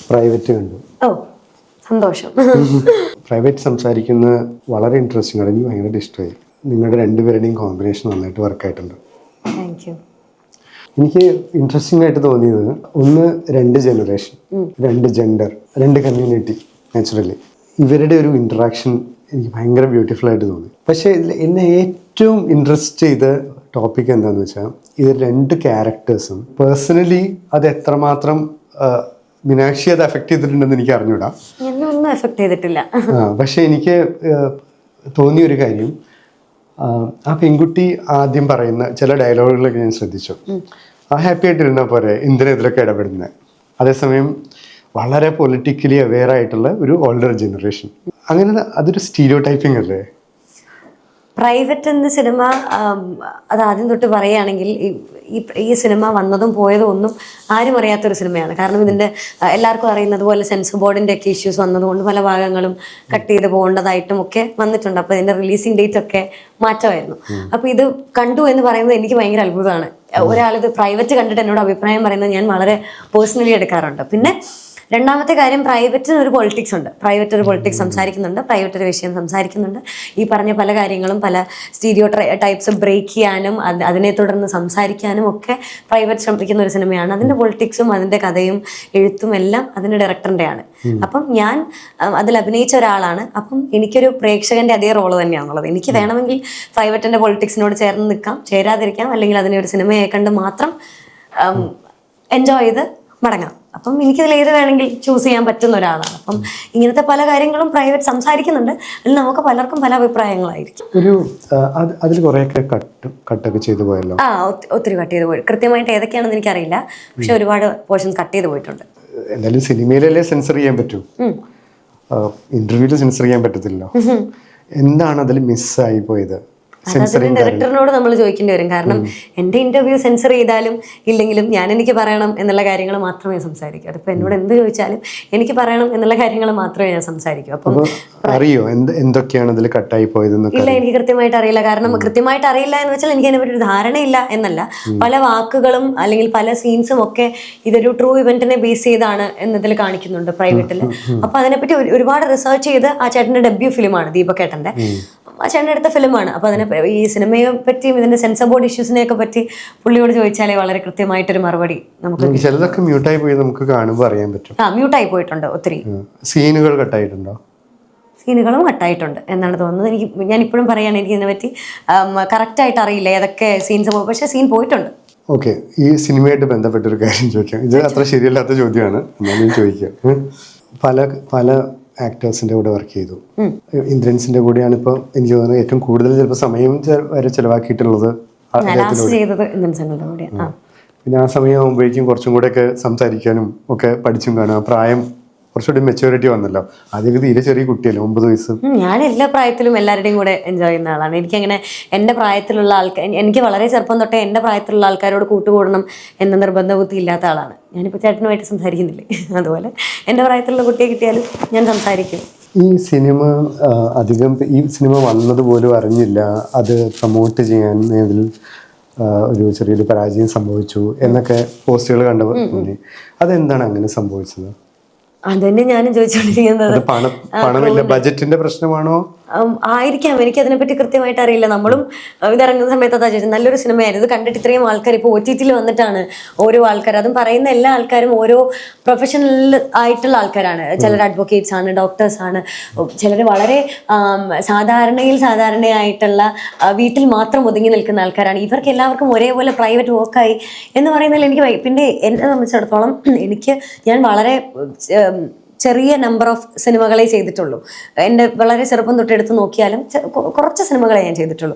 Private കണ്ടു. ഓ സന്തോഷം. Private സംസാരിക്കുന്ന വളരെ ഇൻട്രസ്റ്റിംഗ് ആണ്. എനിക്ക് ഭയങ്കര ഇഷ്ടമായി. നിങ്ങളുടെ രണ്ടുപേരുടെയും കോമ്പിനേഷൻ നന്നായിട്ട് വർക്കായിട്ടുണ്ട്. Thank you. എനിക്ക് ഇൻട്രസ്റ്റിംഗ് ആയിട്ട് തോന്നിയത് ഒന്ന്, രണ്ട് ജനറേഷൻ, രണ്ട് ജെൻഡർ, രണ്ട് കമ്മ്യൂണിറ്റി. നാച്ചുറലി ഇവരുടെ ഒരു ഇൻട്രാക്ഷൻ എനിക്ക് ഭയങ്കര ബ്യൂട്ടിഫുൾ ആയിട്ട് തോന്നി. പക്ഷേ എന്നെ ഏറ്റവും ഇൻട്രസ്റ്റ് ചെയ്ത ടോപ്പിക് എന്താണെന്ന് വെച്ചാൽ, ഇത് രണ്ട് ക്യാരക്ടേഴ്സും പേഴ്സണലി അത് എത്രമാത്രം മീനാക്ഷി അത് എഫക്ട് ചെയ്തിട്ടുണ്ടെന്ന് എനിക്ക് അറിഞ്ഞൂടാ. ഒന്നും എഫക്ട് ചെയ്തിട്ടില്ല. പക്ഷെ എനിക്ക് തോന്നിയൊരു കാര്യം, ആ പെൺകുട്ടി ആദ്യം പറയുന്ന ചില ഡയലോഗുകളൊക്കെ ഞാൻ ശ്രദ്ധിച്ചു. ആ ഹാപ്പി ആയിട്ടിരുന്നാൽ പോരെ, എന്തിനാ ഇതിലൊക്കെ ഇടപെടുന്നത്. അതേസമയം വളരെ പൊളിറ്റിക്കലി അവെയർ ആയിട്ടുള്ള ഒരു ഓൾഡർ ജനറേഷൻ. അങ്ങനെ അതൊരു സ്റ്റീരിയോ ടൈപ്പിംഗ് അല്ലേ? പ്രൈവറ്റ് എന്ന സിനിമ അത് ആദ്യം തൊട്ട് പറയുകയാണെങ്കിൽ ഈ സിനിമ വന്നതും പോയതും ഒന്നും ആരും അറിയാത്തൊരു സിനിമയാണ്. കാരണം ഇതിൻ്റെ എല്ലാവർക്കും അറിയുന്നത് പോലെ സെൻസർ ബോർഡിൻ്റെ ഒക്കെ ഇഷ്യൂസ് വന്നതുകൊണ്ട് പല ഭാഗങ്ങളും കട്ട് ചെയ്ത് പോകേണ്ടതായിട്ടും ഒക്കെ വന്നിട്ടുണ്ട്. അപ്പോൾ ഇതിൻ്റെ റിലീസിങ് ഡേറ്റ് ഒക്കെ മാറ്റമായിരുന്നു. അപ്പോൾ ഇത് കണ്ടു എന്ന് പറയുന്നത് എനിക്ക് ഭയങ്കര അത്ഭുതമാണ്. ഒരാളിത് പ്രൈവറ്റ് കണ്ടിട്ട് എന്നോട് അഭിപ്രായം പറയുന്നത് ഞാൻ വളരെ പേഴ്സണലി എടുക്കാറുണ്ട്. പിന്നെ രണ്ടാമത്തെ കാര്യം, പ്രൈവറ്റിന് ഒരു പൊളിറ്റിക്സ് ഉണ്ട്. പ്രൈവറ്റ് ഒരു പൊളിറ്റിക്സ് സംസാരിക്കുന്നുണ്ട്, പ്രൈവറ്റ് ഒരു വിഷയം സംസാരിക്കുന്നുണ്ട്. ഈ പറഞ്ഞ പല കാര്യങ്ങളും, പല സ്റ്റീരിയോ ടൈപ്സ് ബ്രേക്ക് ചെയ്യാനും അതിനെ തുടർന്ന് സംസാരിക്കാനും ഒക്കെ പ്രൈവറ്റ് ശ്രമിക്കുന്ന ഒരു സിനിമയാണ്. അതിൻ്റെ പൊളിറ്റിക്സും അതിൻ്റെ കഥയും എഴുത്തും എല്ലാം അതിൻ്റെ ഡയറക്ടറിൻ്റെയാണ്. അപ്പം ഞാൻ അതിൽ അഭിനയിച്ച ഒരാളാണ്. അപ്പം എനിക്കൊരു പ്രേക്ഷകൻ്റെ അതേ റോള് തന്നെയാണുള്ളത്. എനിക്ക് വേണമെങ്കിൽ പ്രൈവറ്റിൻ്റെ പൊളിറ്റിക്സിനോട് ചേർന്ന് നിൽക്കാം, ചേരാതിരിക്കാം, അല്ലെങ്കിൽ അതിനെ ഒരു സിനിമയെ കണ്ട് മാത്രം എൻജോയ് ചെയ്ത് മടങ്ങാം. അപ്പം എനിക്കതിൽ ഏത് വേണമെങ്കിൽ ചൂസ് ചെയ്യാൻ പറ്റുന്ന ഒരാളാണ്. അപ്പം ഇങ്ങനത്തെ പല കാര്യങ്ങളും പ്രൈവറ്റ് സംസാരിക്കുന്നുണ്ട്. അതിൽ നമുക്ക് പലർക്കും പല അഭിപ്രായങ്ങളായിരിക്കും. അതിൽ കുറേയൊക്കെ കട്ടൊക്കെ ചെയ്തു പോയല്ലോ. ഒത്തിരി കട്ട് ചെയ്ത് പോയി. കൃത്യമായിട്ട് ഏതൊക്കെയാണെന്ന് എനിക്കറിയില്ല, പക്ഷെ ഒരുപാട് പോർഷൻസ് കട്ട് ചെയ്ത് പോയിട്ടുണ്ട്. എന്തായാലും സിനിമയിലല്ലേ സെൻസർ ചെയ്യാൻ പറ്റൂ, ഇന്റർവ്യൂവിൽ സെൻസർ ചെയ്യാൻ പറ്റത്തില്ലല്ലോ. എന്താണ് അതിൽ മിസ്സായി പോയത്? ഡയറക്ടറിനോട് നമ്മൾ ചോദിക്കേണ്ടി വരും. കാരണം എൻ്റെ ഇന്റർവ്യൂ സെൻസർ ചെയ്താലും ഇല്ലെങ്കിലും ഞാൻ എനിക്ക് പറയണം എന്നുള്ള കാര്യങ്ങൾ മാത്രമേ സംസാരിക്കൂ. അതിപ്പോൾ എന്നോട് എന്ത് ചോദിച്ചാലും എനിക്ക് പറയണം എന്നുള്ള കാര്യങ്ങൾ മാത്രമേ ഞാൻ സംസാരിക്കൂ. അപ്പം അറിയോ എന്തൊക്കെയാണ് അതിൽ കട്ടായി പോയത്? ഇല്ല, എനിക്ക് കൃത്യമായിട്ട് അറിയില്ല. കാരണം കൃത്യമായിട്ട് അറിയില്ല എന്ന് വെച്ചാൽ എനിക്ക് അതിനെപ്പറ്റി ഒരു ധാരണയില്ല എന്നല്ല, പല വാക്കുകളും അല്ലെങ്കിൽ പല സീൻസും ഒക്കെ ഇതൊരു ട്രൂ ഇവന്റിനെ ബേസ് ചെയ്താണ് എന്നതിൽ കാണിക്കുന്നുണ്ട് പ്രൈവറ്റിൽ. അപ്പൊ അതിനെപ്പറ്റി ഒരുപാട് റിസർച്ച് ചെയ്ത് ആ ചേട്ടൻ്റെ ഡെബ്യൂ ഫിലിമാണ്, ദീപക് ഏട്ടൻ്റെ. ആ ചേട്ടൻ എടുത്ത ഫിലിമാണ്. അപ്പോൾ അതിനെ ഈ സിനിമയെ പറ്റിയും ഇതിന്റെ സെൻസർ ബോർഡ് ഇഷ്യൂസിനെയൊക്കെ പറ്റി പുള്ളിയോട് ചോദിച്ചാലേ വളരെ കൃത്യമായിട്ടൊരു മറുപടി നമുക്ക്. ചിലതൊക്കെ മ്യൂട്ടായി പോയി നമുക്ക് കാണുമ്പോൾ അറിയാൻ പറ്റും. മ്യൂട്ടായി പോയിട്ടുണ്ട് ഒത്തിരി. സീനുകൾ കട്ടായിട്ടുണ്ടോ? സീനുകളും കട്ടായിട്ടുണ്ട് എന്നാണ് തോന്നുന്നത്. ഞാൻ ഇപ്പോഴും പറയുകയാണ്, എനിക്ക് ഇതിനെപ്പറ്റി കറക്റ്റായിട്ട് അറിയില്ല ഏതൊക്കെ സീൻസ് പോയി, പക്ഷേ സീൻ പോയിട്ടുണ്ട്. ഓക്കെ, ഈ സിനിമയായിട്ട് ബന്ധപ്പെട്ടൊരു കാര്യം ചോദിക്കാം. ഇത് അത്ര ശരിയല്ലാത്ത ചോദ്യമാണ്, എന്നാലും ചോദിക്കാം. പല ആക്ടേഴ്സിന്റെ കൂടെ വർക്ക് ചെയ്തു. ഇന്ദ്രൻസിന്റെ കൂടെയാണ് ഇപ്പോൾ എനിക്ക് തോന്നുന്നത് ഏറ്റവും കൂടുതൽ ചിലപ്പോൾ സമയം വരെ ചിലവാക്കിയിട്ടുള്ളത്. പിന്നെ ആ സമയം ആകുമ്പോഴേക്കും കുറച്ചും കൂടെ ഒക്കെ സംസാരിക്കാനും ഒക്കെ പഠിച്ചും കാണാം. പ്രായം കുറച്ചുകൂടി മെച്യൂരിറ്റി വന്നല്ലോ. ആദ്യമൊക്കെ തീരെ ചെറിയ കുട്ടിയല്ലേ, 9 വയസ്സ്. ഞാൻ എല്ലാ പ്രായത്തിലും എല്ലാവരുടെയും കൂടെ എൻജോയ് ചെയ്യുന്ന ആളാണ്. എനിക്കങ്ങനെ എൻ്റെ പ്രായത്തിലുള്ള എനിക്ക് വളരെ ചെറുപ്പം തൊട്ടേ എൻ്റെ പ്രായത്തിലുള്ള ആൾക്കാരോട് കൂട്ടുകൂടണം എന്ന നിർബന്ധ ബുദ്ധി ഇല്ലാത്ത ആളാണ്. ഞാനിപ്പോൾ ചേട്ടനുമായിട്ട് സംസാരിക്കുന്നില്ലേ, അതുപോലെ എൻ്റെ പ്രായത്തിലുള്ള കുട്ടിയെ കിട്ടിയാലും ഞാൻ സംസാരിക്കും. ഈ സിനിമ വന്നതുപോലും അറിഞ്ഞില്ല, അത് പ്രൊമോട്ട് ചെയ്യാൻ ഇതിൽ ഒരു ചെറിയൊരു പരാജയം സംഭവിച്ചു എന്നൊക്കെ പോസ്റ്റുകൾ കണ്ടപ്പോൾ തോന്നി. അതെന്താണ് അങ്ങനെ സംഭവിച്ചത്? അതന്നെ ഞാനും ചോദിച്ചുകൊണ്ടിരിക്കുന്നത്. പണമില്ല, ബജറ്റിന്റെ പ്രശ്നമാണോ? ആയിരിക്കാം, എനിക്ക് അതിനെപ്പറ്റി കൃത്യമായിട്ട് അറിയില്ല. നമ്മളും ഇതിറങ്ങുന്ന സമയത്ത് അതാ ചോദിച്ചത്. നല്ലൊരു സിനിമയായിരുന്നു. ഇത് കണ്ടിട്ട് ഇത്രയും ആൾക്കാർ ഇപ്പോൾ OTT വന്നിട്ടാണ് ഓരോ ആൾക്കാർ, അതും പറയുന്ന എല്ലാ ആൾക്കാരും ഓരോ പ്രൊഫഷണൽ ആയിട്ടുള്ള ആൾക്കാരാണ്. ചിലർ അഡ്വക്കേറ്റ്സ് ആണ്, ഡോക്ടേഴ്സ് ആണ്, ചിലർ വളരെ സാധാരണയായിട്ടുള്ള വീട്ടിൽ മാത്രം ഒതുങ്ങി നിൽക്കുന്ന ആൾക്കാരാണ്. ഇവർക്ക് എല്ലാവർക്കും ഒരേപോലെ പ്രൈവറ്റ് വർക്കായി എന്ന് പറയുന്നതിൽ എനിക്ക് പിന്നെ എന്നെ സംബന്ധിച്ചിടത്തോളം ഞാൻ വളരെ ചെറിയ നമ്പർ ഓഫ് സിനിമകളെ ചെയ്തിട്ടുള്ളൂ. എൻ്റെ വളരെ ചെറുപ്പം തൊട്ടെടുത്ത് നോക്കിയാലും കുറച്ച് സിനിമകളെ ഞാൻ ചെയ്തിട്ടുള്ളൂ.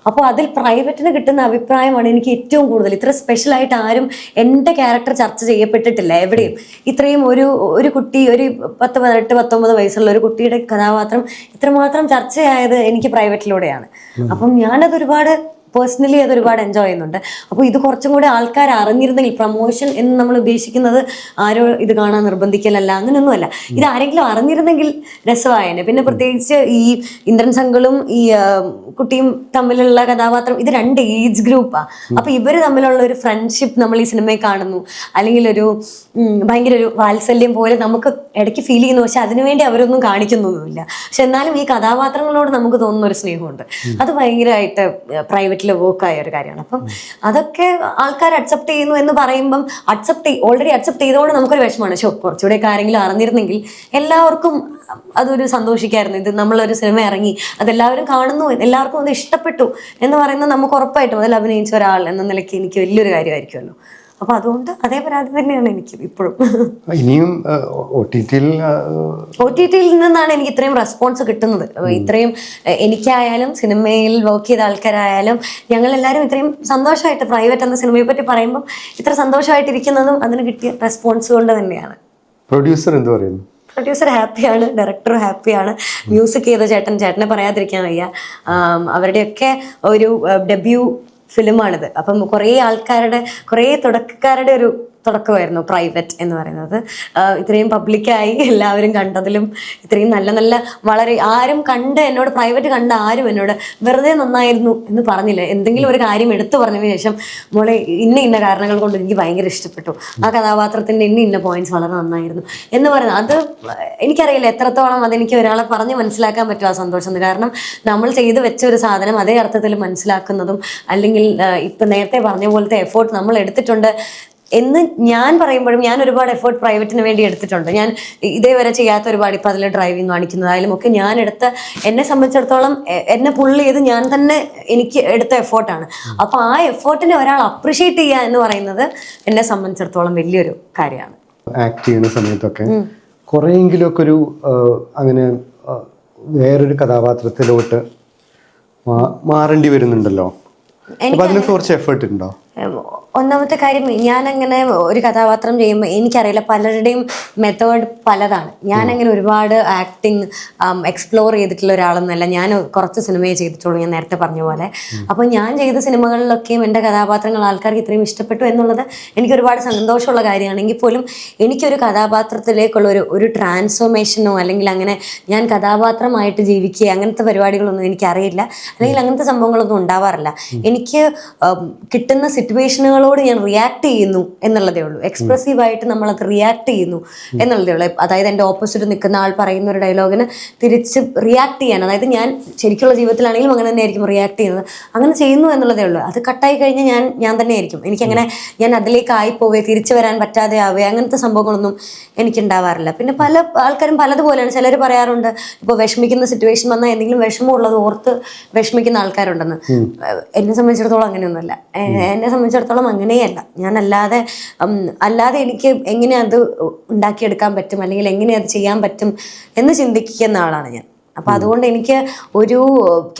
അപ്പോൾ അതിൽ പ്രൈവറ്റിന് കിട്ടുന്ന അഭിപ്രായമാണ് എനിക്ക് ഏറ്റവും കൂടുതൽ. ഇത്ര സ്പെഷ്യലായിട്ട് ആരും എൻ്റെ ക്യാരക്ടർ ചർച്ച ചെയ്യപ്പെട്ടിട്ടില്ല എവിടെയും. ഇത്രയും ഒരു കുട്ടി, ഒരു 18-19 വയസ്സുള്ള ഒരു കുട്ടിയുടെ കഥാപാത്രം ഇത്രമാത്രം ചർച്ചയായത് എനിക്ക് പ്രൈവറ്റിലൂടെയാണ്. അപ്പം ഞാനത് ഒരുപാട് പേഴ്സണലി അത് ഒരുപാട് എൻജോയ് ചെയ്യുന്നുണ്ട്. അപ്പോൾ ഇത് കുറച്ചും കൂടി ആൾക്കാർ അറിഞ്ഞിരുന്നെങ്കിൽ, പ്രൊമോഷൻ എന്ന് നമ്മൾ ഉദ്ദേശിക്കുന്നത് ആരോ ഇത് കാണാൻ നിർബന്ധിക്കലല്ല, അങ്ങനെയൊന്നുമല്ല, ഇത് ആരെങ്കിലും അറിഞ്ഞിരുന്നെങ്കിൽ രസമായേനെ. പിന്നെ പ്രത്യേകിച്ച് ഈ ഇന്ദ്രൻ സങ്കളും ഈ കുട്ടിയും തമ്മിലുള്ള കഥാപാത്രം, ഇത് 2 ഏജ് ഗ്രൂപ്പാണ്. അപ്പൊ ഇവര് തമ്മിലുള്ള ഒരു ഫ്രണ്ട്ഷിപ്പ് നമ്മൾ ഈ സിനിമയിൽ കാണുന്നു, അല്ലെങ്കിൽ ഒരു ഭയങ്കര ഒരു വാത്സല്യം പോലെ നമുക്ക് ഇടയ്ക്ക് ഫീൽ ചെയ്യുന്നു. പക്ഷെ അതിനുവേണ്ടി അവരൊന്നും കാണിക്കുന്നൊന്നുമില്ല. പക്ഷെ എന്നാലും ഈ കഥാപാത്രങ്ങളോട് നമുക്ക് തോന്നുന്ന ഒരു സ്നേഹമുണ്ട്. അത് ഭയങ്കരമായിട്ട് പ്രൈവറ്റിൽ വർക്കായ ഒരു കാര്യമാണ്. അപ്പം അതൊക്കെ ആൾക്കാർ അക്സെപ്റ്റ് ചെയ്യുന്നു എന്ന് പറയുമ്പം ഓൾറെഡി അക്സെപ്റ്റ് ചെയ്തുകൊണ്ട് നമുക്കൊരു വിഷമമാണ്. കുറച്ചുകൂടെയൊക്കെ ആരെങ്കിലും അറിഞ്ഞിരുന്നെങ്കിൽ എല്ലാവർക്കും അതൊരു സന്തോഷിക്കായിരുന്നു. ഇത് നമ്മളൊരു സിനിമ ഇറങ്ങി, അതെല്ലാവരും കാണുന്നു, എല്ലാവർക്കും അത് ഇഷ്ടപ്പെട്ടു എന്ന് പറയുന്നത് നമുക്ക് ഉറപ്പായിട്ടും അതിൽ അഭിനയിച്ച ഒരാൾ എന്ന നിലയ്ക്ക് എനിക്ക് വലിയൊരു കാര്യമായിരിക്കുമല്ലോ. അപ്പൊ അതുകൊണ്ട് അതേ പരാതി തന്നെയാണ് എനിക്ക് ഇപ്പോഴും. ഇനിയും ഒ ടി ടിയിൽ നിന്നാണ് എനിക്ക് ഇത്രയും റെസ്പോൺസ് കിട്ടുന്നത്. ഇത്രയും എനിക്കായാലും സിനിമയിൽ വർക്ക് ചെയ്ത ആൾക്കാരായാലും ഞങ്ങളെല്ലാവരും ഇത്രയും സന്തോഷമായിട്ട് പ്രൈവറ്റ് എന്ന സിനിമയെ പറ്റി പറയുമ്പോൾ ഇത്ര സന്തോഷമായിട്ടിരിക്കുന്നതും അതിന് കിട്ടിയ റെസ്പോൺസ് കൊണ്ട് തന്നെയാണ്. പ്രൊഡ്യൂസർ എന്ത് പറയുന്നു? പ്രൊഡ്യൂസർ ഹാപ്പിയാണ്, ഡയറക്ടർ ഹാപ്പിയാണ്, മ്യൂസിക് ചെയ്ത ചേട്ടനെ പറയാതിരിക്കാൻ വയ്യ. അവരുടെയൊക്കെ ഒരു ഡെബ്യൂ ഫിലിമാണിത്. അപ്പം കുറേ തുടക്കക്കാരുടെ ഒരു തുടക്കമായിരുന്നു പ്രൈവറ്റ് എന്ന് പറയുന്നത്. ഇത്രയും പബ്ലിക്കായി എല്ലാവരും കണ്ടതിലും ഇത്രയും നല്ല വളരെ ആരും എന്നോട് പ്രൈവറ്റ് കണ്ട ആരും എന്നോട് വെറുതെ നന്നായിരുന്നു എന്ന് പറഞ്ഞില്ല. എന്തെങ്കിലും ഒരു കാര്യം എടുത്തു പറഞ്ഞതിന് ശേഷം മോളെ ഇന്ന കാരണങ്ങൾ കൊണ്ട് എനിക്ക് ഭയങ്കര ഇഷ്ടപ്പെട്ടു, ആ കഥാപാത്രത്തിൻ്റെ ഇന്ന പോയിന്റ്സ് വളരെ നന്നായിരുന്നു എന്ന് പറയുന്നത്. അത് എനിക്കറിയില്ല എത്രത്തോളം അതെനിക്ക് ഒരാളെ പറഞ്ഞ് മനസ്സിലാക്കാൻ പറ്റും ആ സന്തോഷം. കാരണം നമ്മൾ ചെയ്തു വെച്ച ഒരു സാധനം അതേ അർത്ഥത്തിൽ മനസ്സിലാക്കുന്നതും, അല്ലെങ്കിൽ ഇപ്പം നേരത്തെ പറഞ്ഞ പോലത്തെ എഫേർട്ട് നമ്മൾ എടുത്തിട്ടുണ്ട് എന്ന് ഞാൻ പറയുമ്പോഴും, ഞാൻ ഒരുപാട് എഫേർട്ട് പ്രൈവറ്റിന് വേണ്ടി എടുത്തിട്ടുണ്ട്. ഞാൻ ഇതേവരെ ചെയ്യാത്ത ഒരുപാട്, ഇപ്പം അതിൽ ഡ്രൈവിംഗ് കാണിക്കുന്നതായാലും ഒക്കെ ഞാൻ എന്നെ സംബന്ധിച്ചിടത്തോളം എന്നെ പുള്ളി ചെയ്ത് ഞാൻ തന്നെ എനിക്ക് എടുത്ത എഫേർട്ടാണ്. അപ്പോൾ ആ എഫേർട്ടിനെ ഒരാൾ അപ്രിഷ്യേറ്റ് ചെയ്യുക എന്ന് പറയുന്നത് എന്നെ സംബന്ധിച്ചിടത്തോളം വലിയൊരു കാര്യമാണ്. ആക്ട് ചെയ്യുന്ന സമയത്തൊക്കെ കുറേയെങ്കിലും ഒക്കെ ഒരു അങ്ങനെ വേറൊരു കഥാപാത്രത്തിലോട്ട് മാറേണ്ടി വരുന്നുണ്ടല്ലോ. അതിന് കുറച്ച് എഫേർട്ട് ഉണ്ടോ? ഒന്നാമത്തെ കാര്യം, ഞാനങ്ങനെ ഒരു കഥാപാത്രം ചെയ്യുമ്പോൾ എനിക്കറിയില്ല, പലരുടെയും മെത്തേഡ് പലതാണ്. ഞാനങ്ങനെ ഒരുപാട് ആക്ടിങ് എക്സ്പ്ലോർ ചെയ്തിട്ടുള്ള ഒരാളൊന്നുമല്ല. ഞാൻ കുറച്ച് സിനിമയെ ചെയ്തിട്ടുള്ളൂ, ഞാൻ നേരത്തെ പറഞ്ഞ പോലെ. അപ്പോൾ ഞാൻ ചെയ്ത സിനിമകളിലൊക്കെയും എൻ്റെ കഥാപാത്രങ്ങൾ ആൾക്കാർക്ക് ഇത്രയും ഇഷ്ടപ്പെട്ടു എന്നുള്ളത് എനിക്ക് ഒരുപാട് സന്തോഷമുള്ള കാര്യമാണെങ്കിൽ പോലും എനിക്കൊരു കഥാപാത്രത്തിലേക്കുള്ള ഒരു ട്രാൻസ്ഫോർമേഷനോ അല്ലെങ്കിൽ അങ്ങനെ ഞാൻ കഥാപാത്രമായിട്ട് ജീവിക്കുക അങ്ങനത്തെ പരിപാടികളൊന്നും എനിക്കറിയില്ല, അല്ലെങ്കിൽ അങ്ങനത്തെ സംഭവങ്ങളൊന്നും ഉണ്ടാവാറില്ല. എനിക്ക് കിട്ടുന്ന സിറ്റുവേഷനുകളോട് ഞാൻ റിയാക്ട് ചെയ്യുന്നു എന്നുള്ളതേ ഉള്ളൂ. എക്സ്പ്രസീവായിട്ട് നമ്മളത് റിയാക്ട് ചെയ്യുന്നു എന്നുള്ളതേ ഉള്ളൂ. അതായത് എൻ്റെ ഓപ്പോസിറ്റ് നിൽക്കുന്ന ആൾ പറയുന്ന ഒരു ഡയലോഗിന് തിരിച്ച് റിയാക്ട് ചെയ്യാൻ, അതായത് ഞാൻ ശരിക്കുള്ള ജീവിതത്തിലാണെങ്കിലും അങ്ങനെ തന്നെ ആയിരിക്കും റിയാക്ട് ചെയ്യുന്നത്, അങ്ങനെ ചെയ്യുന്നു എന്നുള്ളതേ ഉള്ളൂ. അത് കട്ടായി കഴിഞ്ഞാൽ ഞാൻ തന്നെ ആയിരിക്കും. എനിക്കങ്ങനെ ഞാൻ അതിലേക്ക് ആയിപ്പോവേ, തിരിച്ചു വരാൻ പറ്റാതെ ആവേ, അങ്ങനത്തെ സംഭവങ്ങളൊന്നും എനിക്കുണ്ടാവാറില്ല. പിന്നെ പല ആൾക്കാരും പലതുപോലെയാണ്. ചിലർ പറയാറുണ്ട്, ഇപ്പോൾ വിഷമിക്കുന്ന സിറ്റുവേഷൻ വന്നാൽ എന്തെങ്കിലും വിഷമമുള്ളത് ഓർത്ത് വിഷമിക്കുന്ന ആൾക്കാരുണ്ടെന്ന്. എന്നെ സംബന്ധിച്ചിടത്തോളം അങ്ങനെയൊന്നുമല്ല. എന്നെ സംബന്ധിച്ചിടത്തോളം അങ്ങനെയല്ല. ഞാൻ അല്ലാതെ എനിക്ക് എങ്ങനെ അത് ഉണ്ടാക്കിയെടുക്കാൻ പറ്റും, അല്ലെങ്കിൽ എങ്ങനെ അത് ചെയ്യാൻ പറ്റും എന്ന് ചിന്തിക്കുന്ന ആളാണ് ഞാൻ. അപ്പം അതുകൊണ്ട് എനിക്ക് ഒരു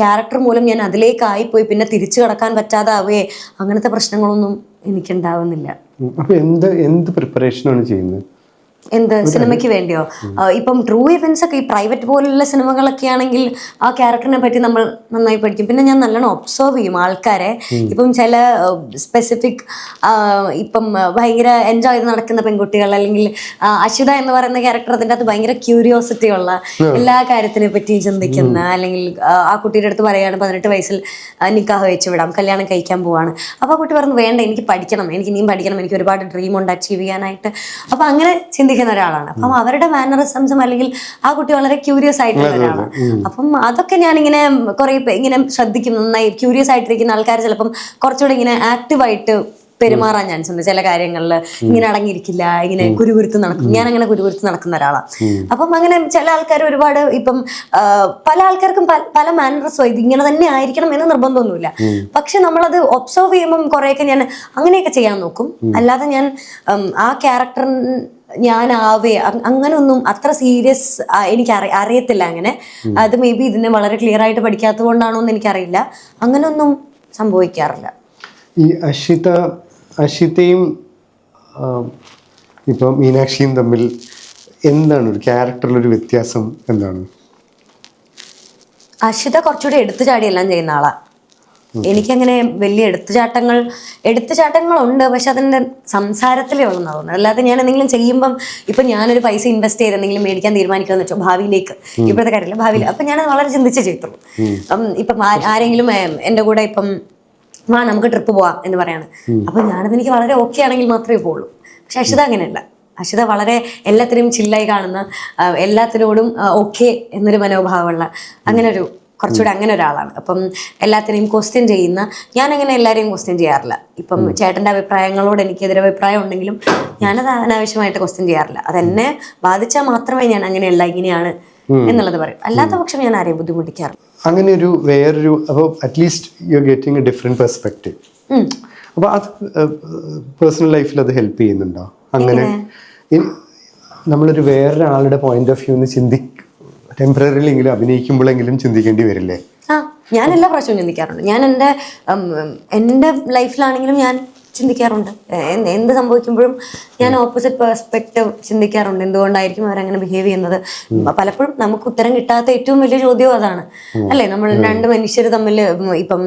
ക്യാരക്ടർ മൂലം ഞാൻ അതിലേക്കായിപ്പോയി പിന്നെ തിരിച്ചു കടക്കാൻ പറ്റാതാവേ അങ്ങനത്തെ പ്രശ്നങ്ങളൊന്നും എനിക്കുണ്ടാവുന്നില്ല. അപ്പം എന്ത് പ്രിപ്പറേഷനാണ് ചെയ്യുന്നത്? എന്ത് സിനിമയ്ക്ക് വേണ്ടിയോ? ഇപ്പം ട്രൂ ഇവൻസ് ഒക്കെ ഈ പ്രൈവറ്റ് പോലുള്ള സിനിമകളൊക്കെ ആണെങ്കിൽ ആ ക്യാരക്ടറിനെ പറ്റി നമ്മൾ നന്നായി പഠിക്കും. പിന്നെ ഞാൻ നല്ലോണം ഒബ്സർവ് ചെയ്യും ആൾക്കാരെ. ഇപ്പം ചില സ്പെസിഫിക് ഇപ്പം ഭയങ്കര എൻജോയ് ചെയ്ത് നടക്കുന്ന പെൺകുട്ടികൾ, അല്ലെങ്കിൽ അശ്വിത എന്ന് പറയുന്ന ക്യാരക്ടർ, അതിൻ്റെ അകത്ത് ഭയങ്കര ക്യൂരിയോസിറ്റി ഉള്ള, എല്ലാ കാര്യത്തിനെ പറ്റി ചിന്തിക്കുന്ന, അല്ലെങ്കിൽ ആ കുട്ടിയുടെ അടുത്ത് പറയുകയാണ് 18 വയസ്സിൽ നിക്കാഹ് വെച്ച് വിടാം, കല്യാണം കഴിക്കാൻ പോവാണ്. അപ്പോൾ ആ കുട്ടി പറഞ്ഞു വേണ്ട, എനിക്ക് പഠിക്കണം, എനിക്ക് ഇനിയും പഠിക്കണം, എനിക്ക് ഒരുപാട് ഡ്രീം ഉണ്ട് അച്ചീവ് ചെയ്യാനായിട്ട്. അപ്പം അങ്ങനെ ഒരാളാണ്. അപ്പം അവരുടെ മാനറിസംസും, അല്ലെങ്കിൽ ആ കുട്ടി വളരെ ക്യൂരിയസ് ആയിട്ടുള്ള ഒരാളാണ്. അപ്പം അതൊക്കെ ഞാനിങ്ങനെ കുറെ ഇങ്ങനെ ശ്രദ്ധിക്കും. നന്നായി ക്യൂരിയസ് ആയിട്ടിരിക്കുന്ന ആൾക്കാർ ചിലപ്പം കുറച്ചുകൂടെ ഇങ്ങനെ ആക്റ്റീവായിട്ട് പെരുമാറാൻ ചാൻസ് ഉണ്ട്. ചില കാര്യങ്ങളിൽ ഇങ്ങനെ അടങ്ങിയിരിക്കില്ല, ഇങ്ങനെ കുരുകുരുത്ത് നടക്കും. ഞാൻ അങ്ങനെ കുരുകുരുത്ത് നടക്കുന്ന ഒരാളാണ്. അപ്പം അങ്ങനെ ചില ആൾക്കാർ ഒരുപാട് ഇപ്പം പല ആൾക്കാർക്കും പല മാനറിസവും ഇത് ഇങ്ങനെ തന്നെ ആയിരിക്കണം എന്ന് നിർബന്ധമൊന്നുമില്ല. പക്ഷെ നമ്മളത് ഒബ്സർവ് ചെയ്യുമ്പം കുറേയൊക്കെ ഞാൻ അങ്ങനെയൊക്കെ ചെയ്യാൻ നോക്കും. അല്ലാതെ ഞാൻ ആ ക്യാരക്ടർ അങ്ങനൊന്നും അത്ര സീരിയസ് എനിക്ക് അറിയത്തില്ല. അങ്ങനെ അത് മേ ബി ഇതിനെ വളരെ ക്ലിയർ ആയിട്ട് പഠിക്കാത്തത് കൊണ്ടാണോ എന്ന് എനിക്കറിയില്ല. അങ്ങനൊന്നും സംഭവിക്കാറില്ല. ഈ അശ്വിതയും ഇപ്പം മീനാക്ഷിയും തമ്മിൽ എന്താണ് ഒരു ക്യാരക്ടറിലൊരു വ്യത്യാസം എന്താണ്? അശ്വിത കുറച്ചുകൂടി എടുത്തു ചാടിയെല്ലാം ചെയ്യുന്ന ആളാ. എനിക്കങ്ങനെ വലിയ എടുത്തുചാട്ടങ്ങളുണ്ട്, പക്ഷെ അതിൻ്റെ സംസാരത്തിലേ ഉള്ളതെന്ന് തോന്നുന്നത്. അല്ലാതെ ഞാൻ എന്തെങ്കിലും ചെയ്യുമ്പം ഇപ്പം ഞാനൊരു പൈസ ഇൻവെസ്റ്റ് ചെയ്ത് എന്തെങ്കിലും മേടിക്കാൻ തീരുമാനിക്കാന്ന് വെച്ചോ ഭാവിയിലേക്ക്, ഇപ്പോഴത്തെ കാര്യമില്ല ഭാവിയിൽ, അപ്പം ഞാൻ വളരെ ചിന്തിച്ചേ ചെയ്തുള്ളൂ. ഇപ്പം ആരെങ്കിലും എൻ്റെ കൂടെ ഇപ്പം നമുക്ക് ട്രിപ്പ് പോവാം എന്ന് പറയാണ്, അപ്പം എനിക്ക് വളരെ ഓക്കെ ആണെങ്കിൽ മാത്രമേ പോവുള്ളൂ. പക്ഷെ അക്ഷിത അങ്ങനെയല്ല. അക്ഷിത വളരെ എല്ലാത്തിനും ചില്ലായി കാണുന്ന, എല്ലാത്തിനോടും ഓക്കെ എന്നൊരു മനോഭാവമുള്ള കുറച്ചുകൂടെ അങ്ങനെ ഒരാളാണ്. അപ്പം എല്ലാത്തിനെയും ക്വസ്റ്റ്യൻ ചെയ്യുന്ന, ഞാനങ്ങനെ എല്ലാവരെയും ക്വസ്റ്റ്യൻ ചെയ്യാറില്ല. ഇപ്പം ചേട്ടൻ്റെ അഭിപ്രായങ്ങളോട് എനിക്ക് എതിരഭിപ്രായം ഉണ്ടെങ്കിലും ഞാനത് അനാവശ്യമായിട്ട് ക്വസ്റ്റ്യൻ ചെയ്യാറില്ല. അതെന്നെ ബാധിച്ചാൽ മാത്രമേ ഞാൻ അങ്ങനെയല്ല ഇങ്ങനെയാണ് എന്നുള്ളത് പറയും. അല്ലാത്ത പക്ഷം ഞാൻ ആരെയും ബുദ്ധിമുട്ടിക്കാറില്ല. അങ്ങനെ വേറൊരു അപ്പോൾ at least you are getting A different perspective. അപ്പോൾ അത് പേഴ്സണൽ ലൈഫിൽ അത് ഹെൽപ്പ് ചെയ്യുന്നുണ്ടോ? അങ്ങനെ നമ്മളൊരു വേറൊരാളുടെ പോയിന്റ് ഓഫ് വ്യൂ ടെമ്പററിലി എങ്കിലും അഭിനയിക്കുമ്പോഴെങ്കിലും ചിന്തിക്കേണ്ടി വരില്ലേ? ഞാൻ എല്ലാ പ്രാവശ്യവും ചിന്തിക്കാറുണ്ട്. ഞാൻ എൻ്റെ ലൈഫിലാണെങ്കിലും ഞാൻ ചിന്തിക്കാറുണ്ട്. എന്ത് സംഭവിക്കുമ്പോഴും ഞാൻ ഓപ്പോസിറ്റ് പെർസ്പെക്റ്റീവ് ചിന്തിക്കാറുണ്ട്. എന്തുകൊണ്ടായിരിക്കും അവരങ്ങനെ ബിഹേവ് ചെയ്യുന്നത്? പലപ്പോഴും നമുക്ക് ഉത്തരം കിട്ടാത്ത ഏറ്റവും വലിയ ചോദ്യവും അതാണ്, അല്ലേ? നമ്മൾ രണ്ട് മനുഷ്യർ തമ്മിൽ ഇപ്പം